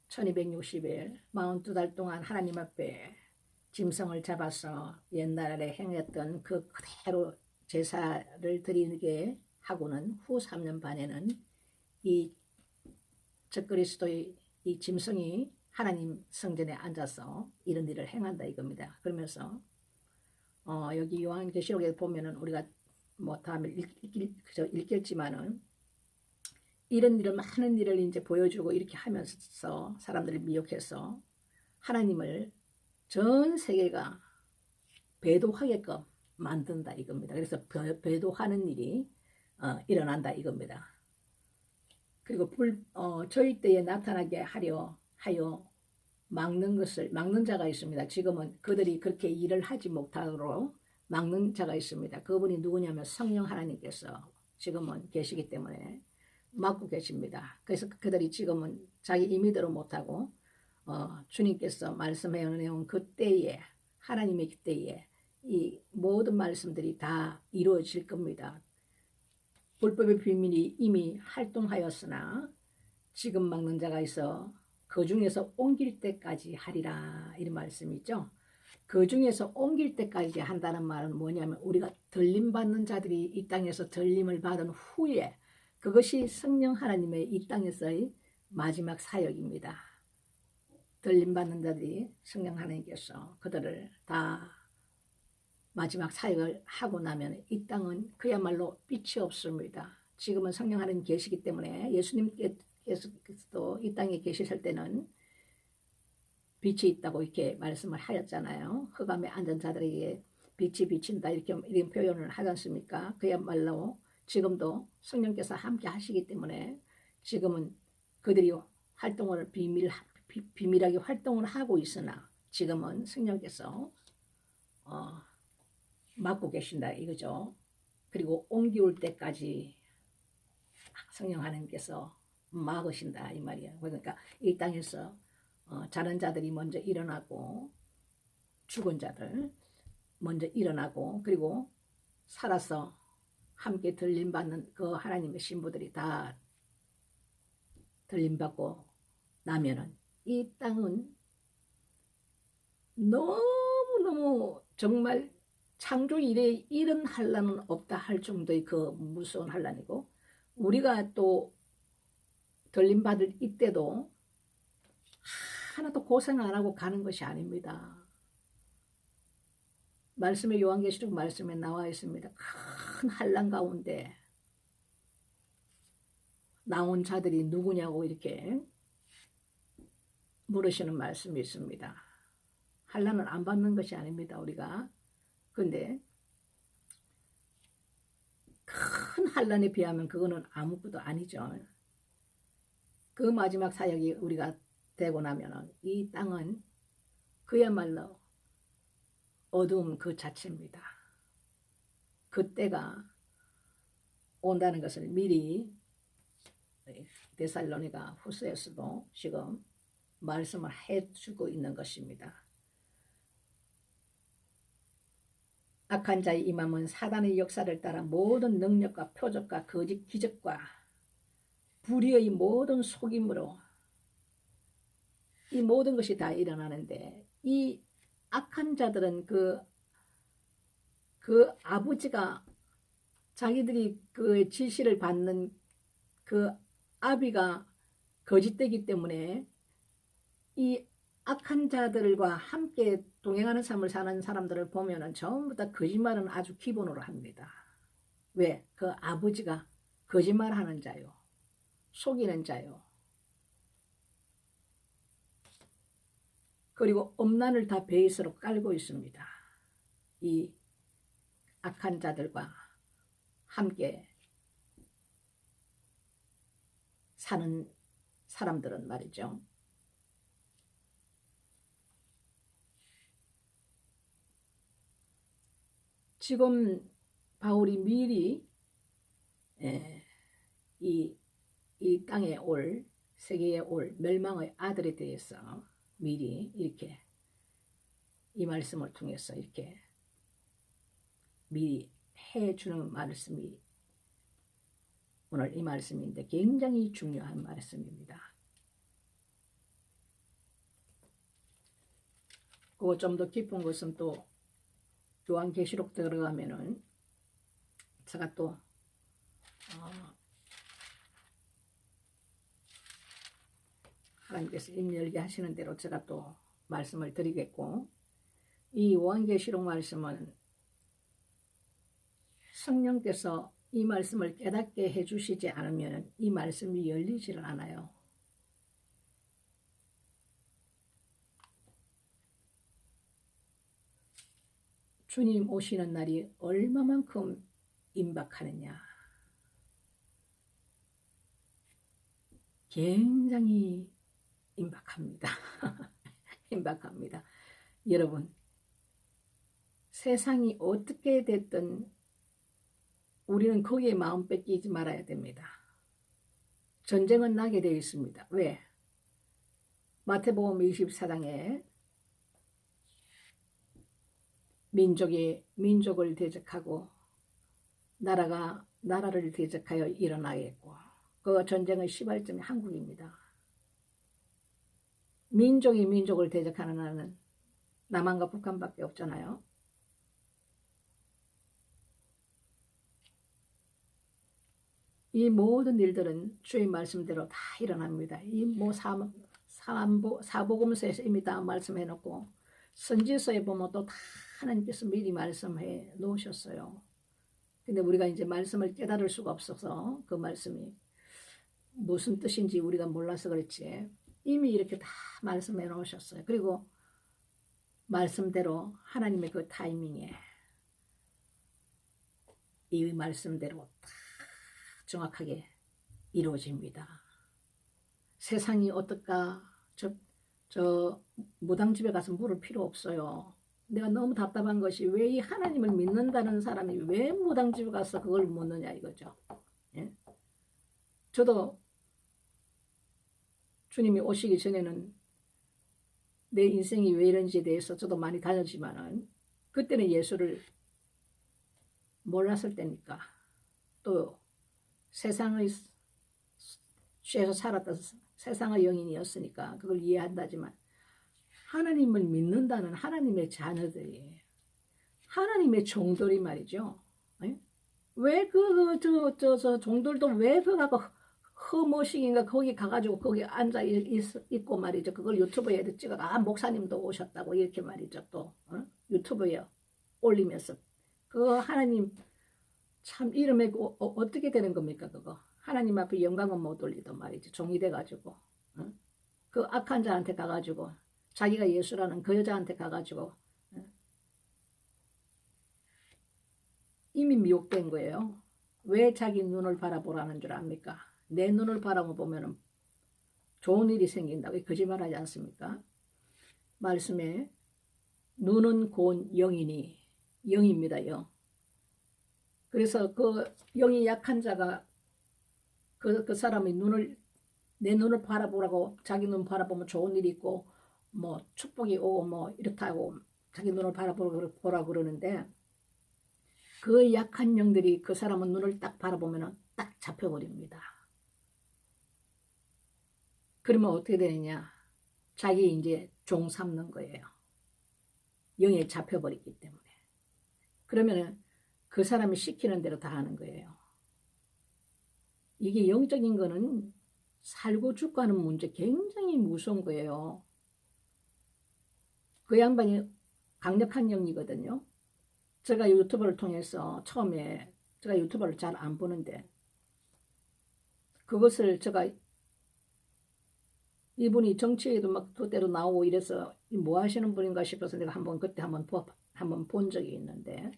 1260일 42달 동안 하나님 앞에 짐승을 잡아서 옛날에 행했던 그 그대로 제사를 드리게 하고는 후 3년 반에는 이 적그리스도의 이 짐승이 하나님 성전에 앉아서 이런 일을 행한다 이겁니다. 그러면서 여기 요한계시록에 보면은 우리가 뭐 다음에 읽겠지만은 이런 일을 많은 일을 이제 보여주고 이렇게 하면서 사람들을 미혹해서 하나님을 전 세계가 배도하게끔 만든다 이겁니다. 그래서 배도하는 일이 일어난다 이겁니다. 그리고 저희 때에 나타나게 하여 막는 자가 있습니다. 지금은 그들이 그렇게 일을 하지 못하도록 막는 자가 있습니다. 그분이 누구냐면 성령 하나님께서 지금은 계시기 때문에 막고 계십니다. 그래서 그들이 지금은 자기 임의대로 못하고 주님께서 말씀해 놓은 그 때에 하나님의 때에 이 모든 말씀들이 다 이루어질 겁니다. 불법의 비밀이 이미 활동하였으나 지금 막는 자가 있어 그 중에서 옮길 때까지 하리라 이런 말씀이 있죠. 그 중에서 옮길 때까지 한다는 말은 뭐냐면 우리가 들림받는 자들이 이 땅에서 들림을 받은 후에 그것이 성령 하나님의 이 땅에서의 마지막 사역입니다. 들림받는 자들이 성령 하나님께서 그들을 다 마지막 사역을 하고 나면 이 땅은 그야말로 빛이 없습니다. 지금은 성령 하나님 계시기 때문에 예수님께서도 이 땅에 계실 때는 빛이 있다고 이렇게 말씀을 하였잖아요. 흑암에 앉은 자들에게 빛이 비친다 이렇게 이런 표현을 하지 않습니까? 그야말로 지금도 성령께서 함께 하시기 때문에 지금은 그들이 활동을 비밀하게 활동을 하고 있으나 지금은 성령께서 맡고 계신다 이거죠. 그리고 옮겨올 때까지 성령 하나님께서 막으신다 이 말이에요. 그러니까 이 땅에서 자는 자들이 먼저 일어나고 죽은 자들 먼저 일어나고 그리고 살아서 함께 들림받는 그 하나님의 신부들이 다 들림받고 나면은 이 땅은 너무너무 정말 창조 이래 이런 환란은 없다 할 정도의 그 무서운 환란이고 우리가 또 들림받을 이때도 하나도 고생 안 하고 가는 것이 아닙니다. 말씀에 요한계시록 말씀에 나와 있습니다. 큰 환란 가운데 나온 자들이 누구냐고 이렇게 물으시는 말씀이 있습니다. 환란을 안 받는 것이 아닙니다. 우리가. 근데 큰 환란에 비하면 그거는 아무것도 아니죠. 그 마지막 사역이 우리가 되고 나면은 이 땅은 그야말로 어두움 그 자체입니다. 그때가 온다는 것을 미리 데살로니가 후서에서도 지금 말씀을 해주고 있는 것입니다. 악한 자의 임함은 사단의 역사를 따라 모든 능력과 표적과 거짓 기적과 불의의 모든 속임으로 이 모든 것이 다 일어나는데 이 악한 자들은 그 아버지가 자기들이 그 지시를 받는 그 아비가 거짓되기 때문에 이 악한 자들과 함께 동행하는 삶을 사는 사람들을 보면은 전부 다 거짓말은 아주 기본으로 합니다. 왜? 그 아버지가 거짓말하는 자요. 속이는 자요. 그리고 엄난을 다 베이스로 깔고 있습니다. 이 악한 자들과 함께 사는 사람들은 말이죠. 지금 바울이 미리 이 땅에 올, 세계에 올 멸망의 아들에 대해서 미리 이렇게 이 말씀을 통해서 이렇게 미리 해주는 말씀이 오늘 이 말씀인데 굉장히 중요한 말씀입니다. 그거 좀 더 깊은 것은 또 요한계시록 들어가면은 제가 또 하나님께서 입 열게 하시는 대로 제가 또 말씀을 드리겠고, 이 요한계시록 말씀은 성령께서 이 말씀을 깨닫게 해주시지 않으면 이 말씀이 열리지를 않아요. 주님 오시는 날이 얼마만큼 임박하느냐. 굉장히 임박합니다. 임박합니다. 여러분, 세상이 어떻게 됐든 우리는 거기에 마음 뺏기지 말아야 됩니다. 전쟁은 나게 되어 있습니다. 왜? 마태복음 24장에 민족이 민족을 대적하고 나라가 나라를 대적하여 일어나겠고, 그 전쟁의 시발점이 한국입니다. 민족이 민족을 대적하는 나라는 남한과 북한밖에 없잖아요. 이 모든 일들은 주의 말씀대로 다 일어납니다. 이 뭐 사복음서에서 이미 다 말씀해 놓고 선지서에 보면 또 다 하나님께서 미리 말씀해 놓으셨어요. 근데 우리가 이제 말씀을 깨달을 수가 없어서 그 말씀이 무슨 뜻인지 우리가 몰라서 그렇지 이미 이렇게 다 말씀해 놓으셨어요. 그리고 말씀대로 하나님의 그 타이밍에 이 말씀대로 다 정확하게 이루어집니다. 세상이 어떨까? 저 무당집에 가서 물을 필요 없어요. 내가 너무 답답한 것이 왜 이 하나님을 믿는다는 사람이 왜 무당집에 가서 그걸 묻느냐 이거죠. 예? 저도 주님이 오시기 전에는 내 인생이 왜 이런지에 대해서 저도 많이 다녔지만은 그때는 예수를 몰랐을 때니까 또 세상의 죄에서 살았던 세상의 영인이었으니까 그걸 이해한다지만 하나님을 믿는다는 하나님의 자녀들이 하나님의 종들이 말이죠. 왜 저 종들도 왜 그거 허머식인가 거기 가가지고 거기 앉아 있고 말이죠. 그걸 유튜브에 찍어가 목사님도 오셨다고 이렇게 말이죠. 또 유튜브에 올리면서 그 하나님 참 이름에 어떻게 되는 겁니까 그거. 하나님 앞에 영광은 못 올리던 말이지. 종이 돼가지고 그 악한 자한테 가가지고 자기가 예수라는 그 여자한테 가가지고 이미 미혹된 거예요. 왜 자기 눈을 바라보라는 줄 압니까? 내 눈을 바라보면 좋은 일이 생긴다고 거짓말하지 않습니까? 말씀에 눈은 곧 영이니 영입니다. 영. 그래서 그 영이 약한 자가 그 사람의 내 눈을 바라보라고 자기 눈 바라보면 좋은 일이 있고 뭐 축복이 오고 뭐 이렇다고 자기 눈을 바라보라 그러는데 그 약한 영들이 그 사람은 눈을 딱 바라보면 딱 잡혀버립니다. 그러면 어떻게 되느냐? 자기 이제 종 삼는 거예요. 영에 잡혀버리기 때문에. 그러면은 그 사람이 시키는 대로 다 하는 거예요. 이게 영적인 거는 살고 죽고 하는 문제 굉장히 무서운 거예요. 그 양반이 강력한 영이거든요. 제가 유튜브를 통해서 처음에 제가 유튜브를 잘 안 보는데 그것을 제가 이분이 정치에도 막 그때로 나오고 이래서 뭐 하시는 분인가 싶어서 내가 그때 한번 본 적이 있는데,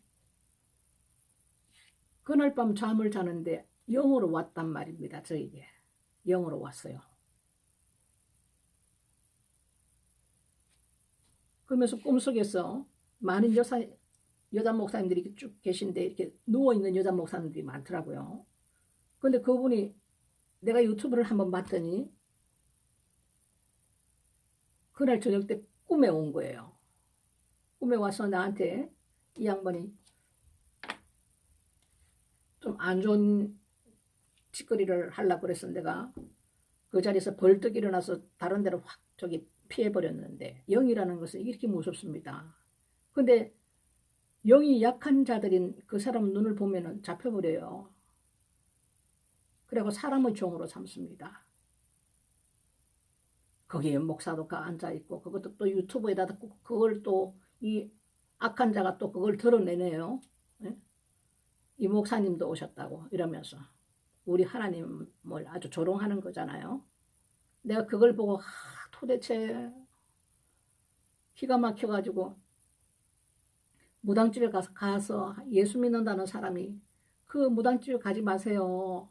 그날 밤 잠을 자는데 영으로 왔단 말입니다. 저에게 영으로 왔어요. 그러면서 꿈속에서 많은 여자 목사님들이 이렇게 쭉 계신데 이렇게 누워있는 여자 목사님들이 많더라고요. 근데 그분이 내가 유튜브를 한번 봤더니 그날 저녁 때 꿈에 온 거예요. 꿈에 와서 나한테 이 양반이 좀 안 좋은 짓거리를 하려고 그래서 내가 그 자리에서 벌떡 일어나서 다른 데로 확 저기 피해버렸는데, 영이라는 것은 이렇게 무섭습니다. 근데 영이 약한 자들인 그 사람 눈을 보면은 잡혀버려요. 그리고 사람의 종으로 삼습니다. 거기에 목사도 앉아있고, 그것도 또 유튜브에다 그걸 또 이 악한 자가 또 그걸 드러내네요. 네? 이 목사님도 오셨다고 이러면서 우리 하나님을 아주 조롱하는 거잖아요. 내가 그걸 보고 도대체 기가 막혀가지고 무당집에 가서 예수 믿는다는 사람이 그 무당집에 가지 마세요.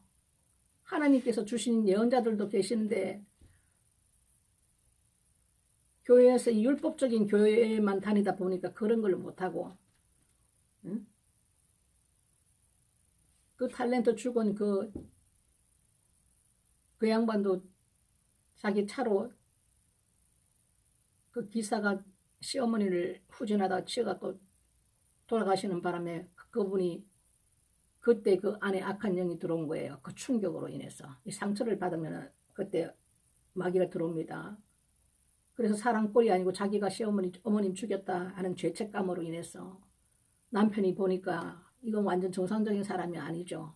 하나님께서 주신 예언자들도 계시는데 교회에서 율법적인 교회에만 다니다 보니까 그런 걸 못하고, 응? 그 탤런트 죽은 그 양반도 자기 차로 그 기사가 시어머니를 후진하다 치어갖고 돌아가시는 바람에 그분이 그때 그 안에 악한 영이 들어온 거예요. 그 충격으로 인해서. 이 상처를 받으면 그때 마귀가 들어옵니다. 그래서 사람 꼴이 아니고 자기가 어머님 죽였다 하는 죄책감으로 인해서 남편이 보니까 이건 완전 정상적인 사람이 아니죠.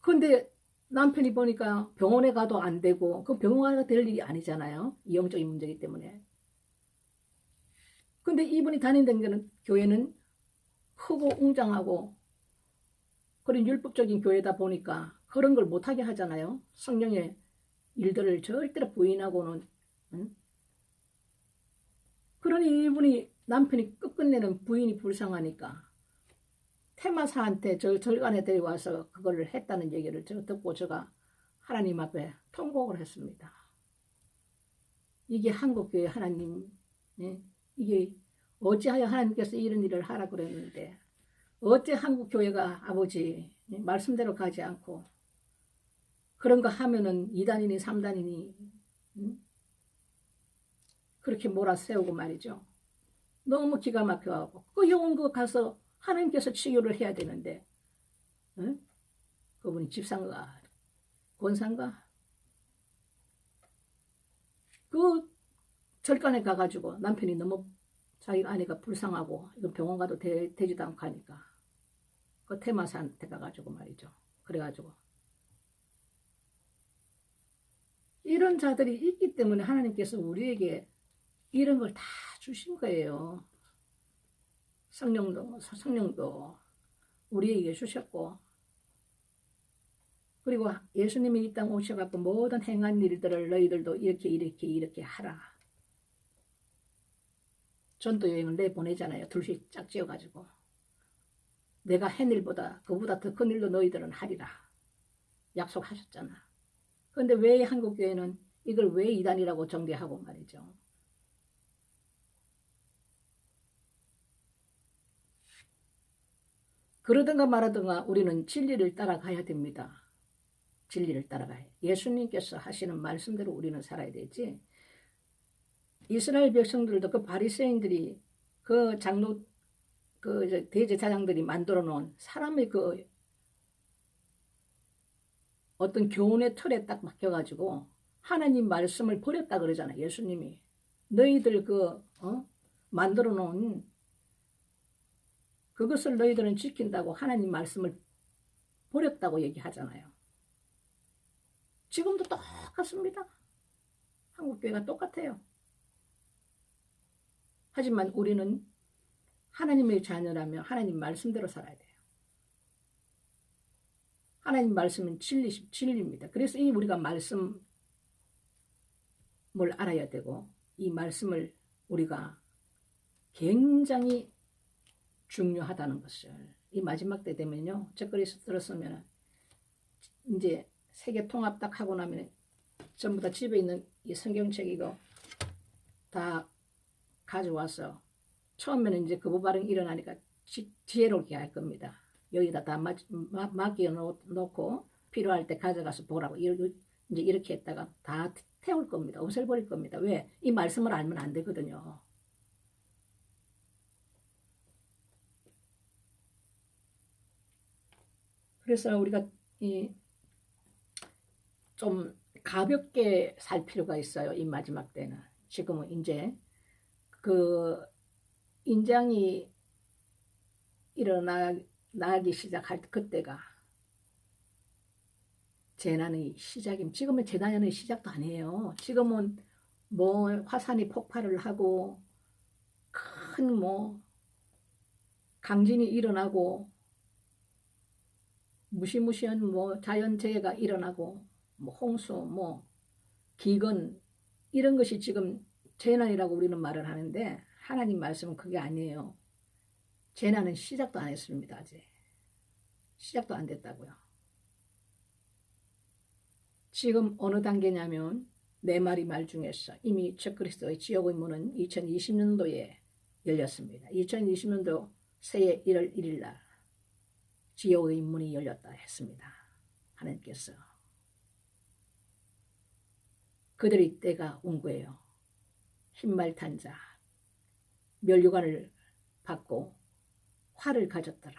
근데 남편이 보니까 병원에 가도 안 되고, 그 병원에 될 일이 아니잖아요. 영적인 문제이기 때문에. 근데 이분이 다니는 교회는 크고 웅장하고 그런 율법적인 교회다 보니까 그런 걸 못하게 하잖아요. 성령의 일들을 절대로 부인하고는. 응? 그러니 이분이 남편이 끝끝내는 부인이 불쌍하니까 테마사한테 저 절간에 데려와서 그걸 했다는 얘기를 듣고 제가 하나님 앞에 통곡을 했습니다. 이게 한국교회 하나님, 네? 이게 어찌하여 하나님께서 이런 일을 하라 그랬는데 어째 한국교회가 아버지 말씀대로 가지 않고 그런 거 하면은 2단이니 3단이니 그렇게 몰아세우고 말이죠. 너무 기가 막혀가고 그 영혼 그 가서 하나님께서 치유를 해야 되는데, 응? 그분이 집사인가 권사인가 그 절간에 가가지고 남편이 너무 자기 아내가 불쌍하고 이건 병원 가도 되지도 않고 하니까 그 테마사한테 가가지고 말이죠. 그래가지고 이런 자들이 있기 때문에 하나님께서 우리에게 이런 걸 다 주신 거예요. 성령도 우리에게 주셨고, 그리고 예수님이 이 땅 오셔갖고 모든 행한 일들을 너희들도 이렇게 하라. 전도 여행을 내보내잖아요. 둘씩 짝 지어가지고. 내가 한 일보다 그보다 더 큰 일도 너희들은 하리라. 약속하셨잖아. 그런데 왜 한국교회는 이걸 왜 이단이라고 정죄하고 말이죠. 그러든가 말하든가 우리는 진리를 따라가야 됩니다. 진리를 따라가야 해. 예수님께서 하시는 말씀대로 우리는 살아야 되지. 이스라엘 백성들도 그 바리새인들이 그 장로 그 대제사장들이 만들어 놓은 사람의 그 어떤 교훈의 틀에 딱 막혀가지고 하나님 말씀을 버렸다 그러잖아요. 예수님이 너희들 만들어 놓은 그것을 너희들은 지킨다고 하나님 말씀을 버렸다고 얘기하잖아요. 지금도 똑같습니다. 한국교회가 똑같아요. 하지만 우리는 하나님의 자녀라면 하나님 말씀대로 살아야 돼요. 하나님 말씀은 진리입니다. 그래서 이 우리가 말씀 알아야 되고 이 말씀을 우리가 굉장히 중요하다는 것을 이 마지막 때 되면요. 적그리스도 들었으면 이제 세계 통합 딱 하고 나면 전부 다 집에 있는 이 성경책 이거 다 가져와서 처음에는 이제 거부 반응이 일어나니까 지혜롭게 할 겁니다. 여기다 다 맡겨 놓고 필요할 때 가져가서 보라고 이제 이렇게 했다가 다 태울 겁니다. 없애버릴 겁니다. 왜? 이 말씀을 알면 안 되거든요. 그래서 우리가 좀 가볍게 살 필요가 있어요. 이 마지막 때는. 지금은 이제 그 인장이 일어나기 시작할 그때가 재난의 시작입니다. 지금은 재난의 시작도 아니에요. 지금은 뭐 화산이 폭발을 하고 큰 뭐 강진이 일어나고 무시무시한 뭐 자연재해가 일어나고 뭐 홍수 뭐 기근 이런 것이 지금 재난이라고 우리는 말을 하는데 하나님 말씀은 그게 아니에요. 재난은 시작도 안 했습니다. 아직 시작도 안 됐다고요. 지금 어느 단계냐면 네 마리 말 중에서 이미 적그리스도의 지옥의 문은 2020년도에 열렸습니다. 2020년도 새해 1월 1일 날 지옥의 문이 열렸다 했습니다. 하나님께서 그들의 때가 온 거예요. 흰말 탄 자 면류관을 받고 활을 가졌더라.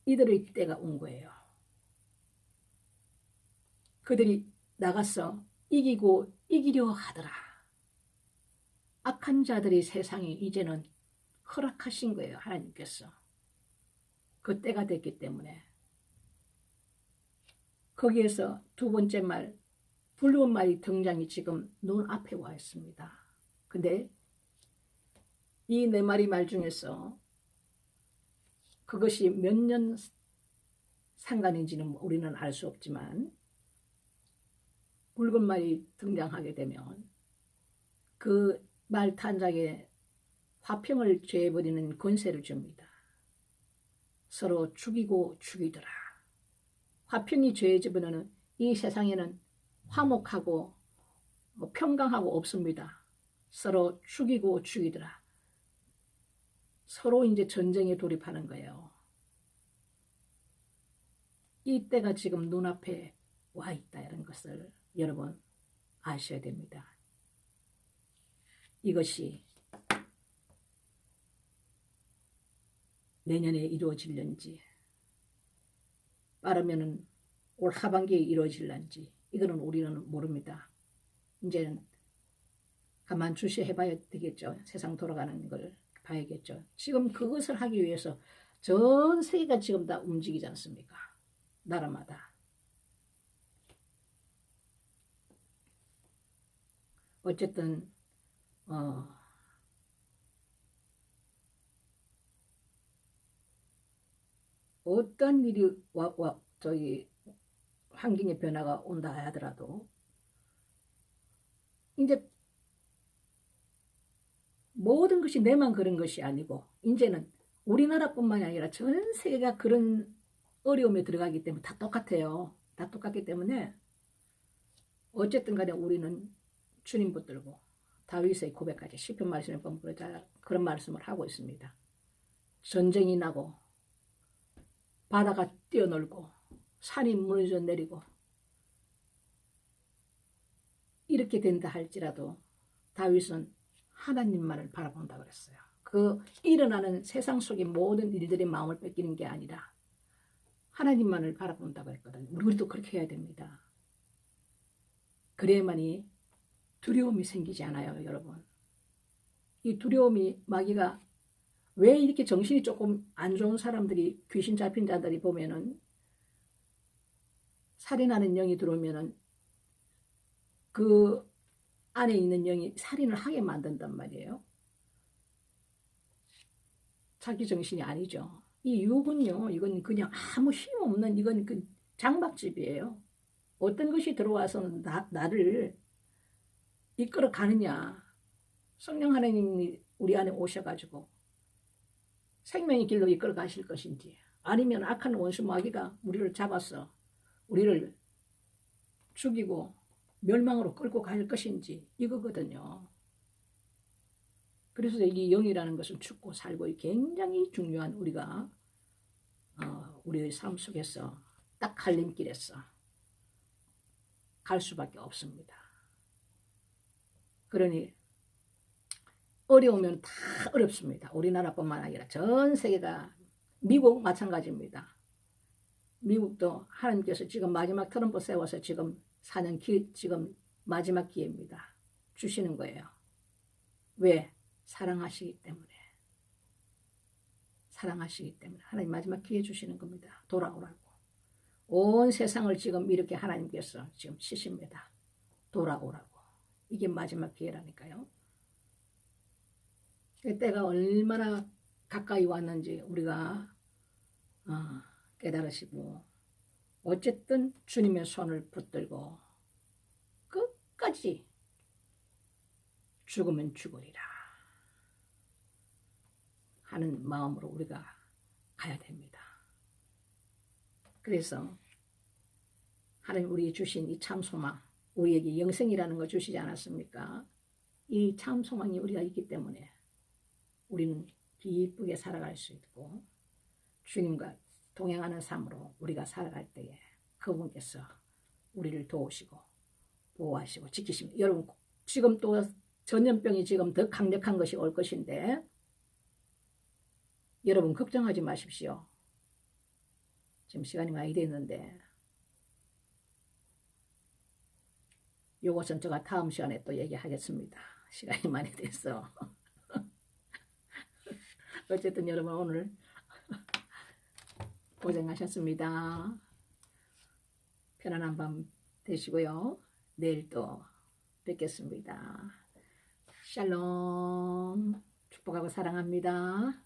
이들의 때가 온 거예요. 그들이 나가서 이기고 이기려 하더라. 악한 자들의 세상이 이제는 허락하신 거예요. 하나님께서. 그 때가 됐기 때문에. 거기에서 두 번째 말, 붉은 말이 등장이 지금 눈앞에 와 있습니다. 근데 이 네 마리 말 중에서 그것이 몇 년 상관인지는 우리는 알 수 없지만 붉은 말이 등장하게 되면 그 말 탄작에 화평을 죄해버리는 권세를 줍니다. 서로 죽이고 죽이더라. 화평이 죄해지면 이 세상에는 화목하고 평강하고 없습니다. 서로 죽이고 죽이더라. 서로 이제 전쟁에 돌입하는 거예요. 이때가 지금 눈앞에 와 있다 이런 것을 여러분 아셔야 됩니다. 이것이 내년에 이루어질는지 빠르면 올 하반기에 이루어질는지 이거는 우리는 모릅니다. 이제는 가만 주시해봐야 되겠죠. 세상 돌아가는 걸 봐야겠죠. 지금 그것을 하기 위해서 전 세계가 지금 다 움직이지 않습니까? 나라마다. 어쨌든 어떤 일이 저기 환경의 변화가 온다 하더라도 이제 모든 것이 내만 그런 것이 아니고 이제는 우리나라뿐만이 아니라 전 세계가 그런 어려움에 들어가기 때문에 다 똑같아요. 다 똑같기 때문에 어쨌든 간에 우리는 주님 붙들고 다윗의 고백까지 시편 말씀을 보면 그런 말씀을 하고 있습니다. 전쟁이 나고 바다가 뛰어놀고 산이 무너져 내리고 이렇게 된다 할지라도 다윗은 하나님만을 바라본다 그랬어요. 그 일어나는 세상 속의 모든 일들의 마음을 뺏기는 게 아니라 하나님만을 바라본다고 했거든요. 우리도 그렇게 해야 됩니다. 그래야만이 두려움이 생기지 않아요, 여러분. 이 두려움이 마귀가 왜 이렇게 정신이 조금 안 좋은 사람들이 귀신 잡힌 자들이 보면은 살인하는 영이 들어오면은 그 안에 있는 영이 살인을 하게 만든단 말이에요. 자기 정신이 아니죠. 이 육은요, 이건 그냥 아무 힘 없는 이건 그 장막집이에요. 어떤 것이 들어와서 나를 이끌어 가느냐. 성령 하나님이 우리 안에 오셔가지고 생명의 길로 이끌어 가실 것인지, 아니면 악한 원수 마귀가 우리를 잡아서 우리를 죽이고 멸망으로 끌고 갈 것인지, 이거거든요. 그래서 이 영이라는 것은 죽고 살고 굉장히 중요한, 우리가 우리의 삶 속에서 딱 갈림길에서 갈 수밖에 없습니다. 그러니 어려우면 다 어렵습니다. 우리나라뿐만 아니라 전 세계가, 미국 마찬가지입니다. 미국도 하나님께서 지금 마지막 트럼프 세워서 지금 4년 지금 마지막 기회입니다. 주시는 거예요. 왜? 사랑하시기 때문에. 사랑하시기 때문에 하나님 마지막 기회 주시는 겁니다. 돌아오라고. 온 세상을 지금 이렇게 하나님께서 지금 치십니다. 돌아오라고. 이게 마지막 기회라니까요. 때가 얼마나 가까이 왔는지 우리가 깨달으시고, 어쨌든 주님의 손을 붙들고 끝까지 죽으면 죽으리라 하는 마음으로 우리가 가야 됩니다. 그래서 하나님 우리 주신 이 참소망, 우리에게 영생이라는 거 주시지 않았습니까? 이 참소망이 우리가 있기 때문에 우리는 기쁘게 살아갈 수 있고, 주님과 동행하는 삶으로 우리가 살아갈 때에 그분께서 우리를 도우시고 보호하시고 지키십니다. 여러분, 지금 또 전염병이 지금 더 강력한 것이 올 것인데, 여러분 걱정하지 마십시오. 지금 시간이 많이 됐는데, 요것은 제가 다음 시간에 또 얘기하겠습니다. 시간이 많이 됐어. 어쨌든 여러분 오늘 고생하셨습니다. 편안한 밤 되시고요. 내일 또 뵙겠습니다. 샬롬. 축복하고 사랑합니다.